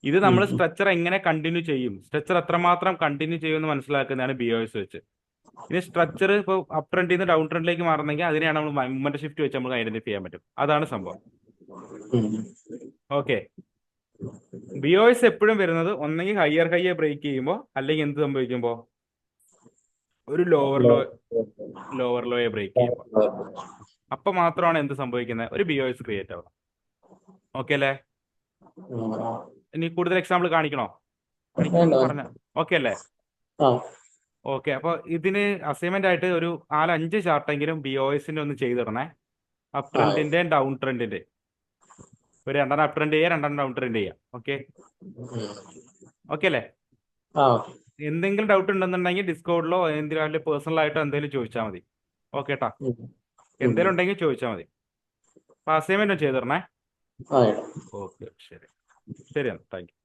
A: ഇത് നമ്മൾ സ്ട്രക്ചർ എങ്ങനെ കണ്ടിന്യൂ ചെയ്യും, സ്ട്രക്ചർ എത്രമാത്രം കണ്ടിന്യൂ ചെയ്യും എന്ന് മനസ്സിലാക്കുന്നതാണ് BOS വെച്ച്. ഇനി സ്ട്രക്ചർ ഇപ്പോൾ അപ് ട്രെൻഡിൽ നിന്ന് ഡൗൺ ട്രെൻഡിലേക്ക് മാറുന്നെങ്കിൽ അതിനെയാണ് നമ്മൾ മൂവ്മെന്റ് ഷിഫ്റ്റ് വെച്ച് നമുക്ക് ഐഡന്റിഫൈ ചെയ്യാൻ പറ്റും. അതാണ് സംഭവം. ഓക്കെ, BOS എപ്പോഴും വരുന്നത് ഒന്നെങ്കിൽ ഹയർ ഹൈയെ ബ്രേക്ക് ചെയ്യുമ്പോൾ, അല്ലെങ്കിൽ എന്ത് സംഭവിക്കുമ്പോൾ? ഒരു ലോവർ ലോയെ ബ്രേക്ക് ചെയ്യുമ്പോൾ. അപ്പൊ മാത്രമാണ് എന്ത് സംഭവിക്കുന്നത്? ഒരു BOS ക്രിയേറ്റ് ആവുക. ഓക്കെ അല്ലേ? ഇനി കൂടുതൽ എക്സാമ്പിൾ കാണിക്കണോ? പറഞ്ഞ ഓക്കെ അല്ലേ? ഓക്കെ, അപ്പോൾ ഇതിന് അസൈൻമെന്റ് ആയിട്ട് ഒരു 4-5 ചാർട്ടെങ്കിലും BOSന്റെ ഒന്ന് ചെയ്തിടണേ. അപ് ട്രെൻഡിന്റെ ഡൗൺ ട്രെൻഡിന്റെ ഒരു 2 അപ് ട്രെൻഡ് ചെയ്യാം, 2 ഡൗൺ ട്രെൻഡ് ചെയ്യാം. ഓക്കെ, ഓക്കെ അല്ലേ? എന്തെങ്കിലും ഡൗട്ട് ഉണ്ടെന്നുണ്ടെങ്കിൽ ഡിസ്കോഡിലോ എന്തെങ്കിലും പേഴ്സണൽ ആയിട്ടോ എന്തെങ്കിലും ചോദിച്ചാൽ മതി. ഓക്കെ ട്ടാ, എന്തെങ്കിലും ഉണ്ടെങ്കിൽ ചോദിച്ചാൽ മതി. അപ്പൊ അസൈൻമെന്റ് ചെയ്തിടണേ. ഓക്കെ, ശരി ശരിയാണ്. Thank you.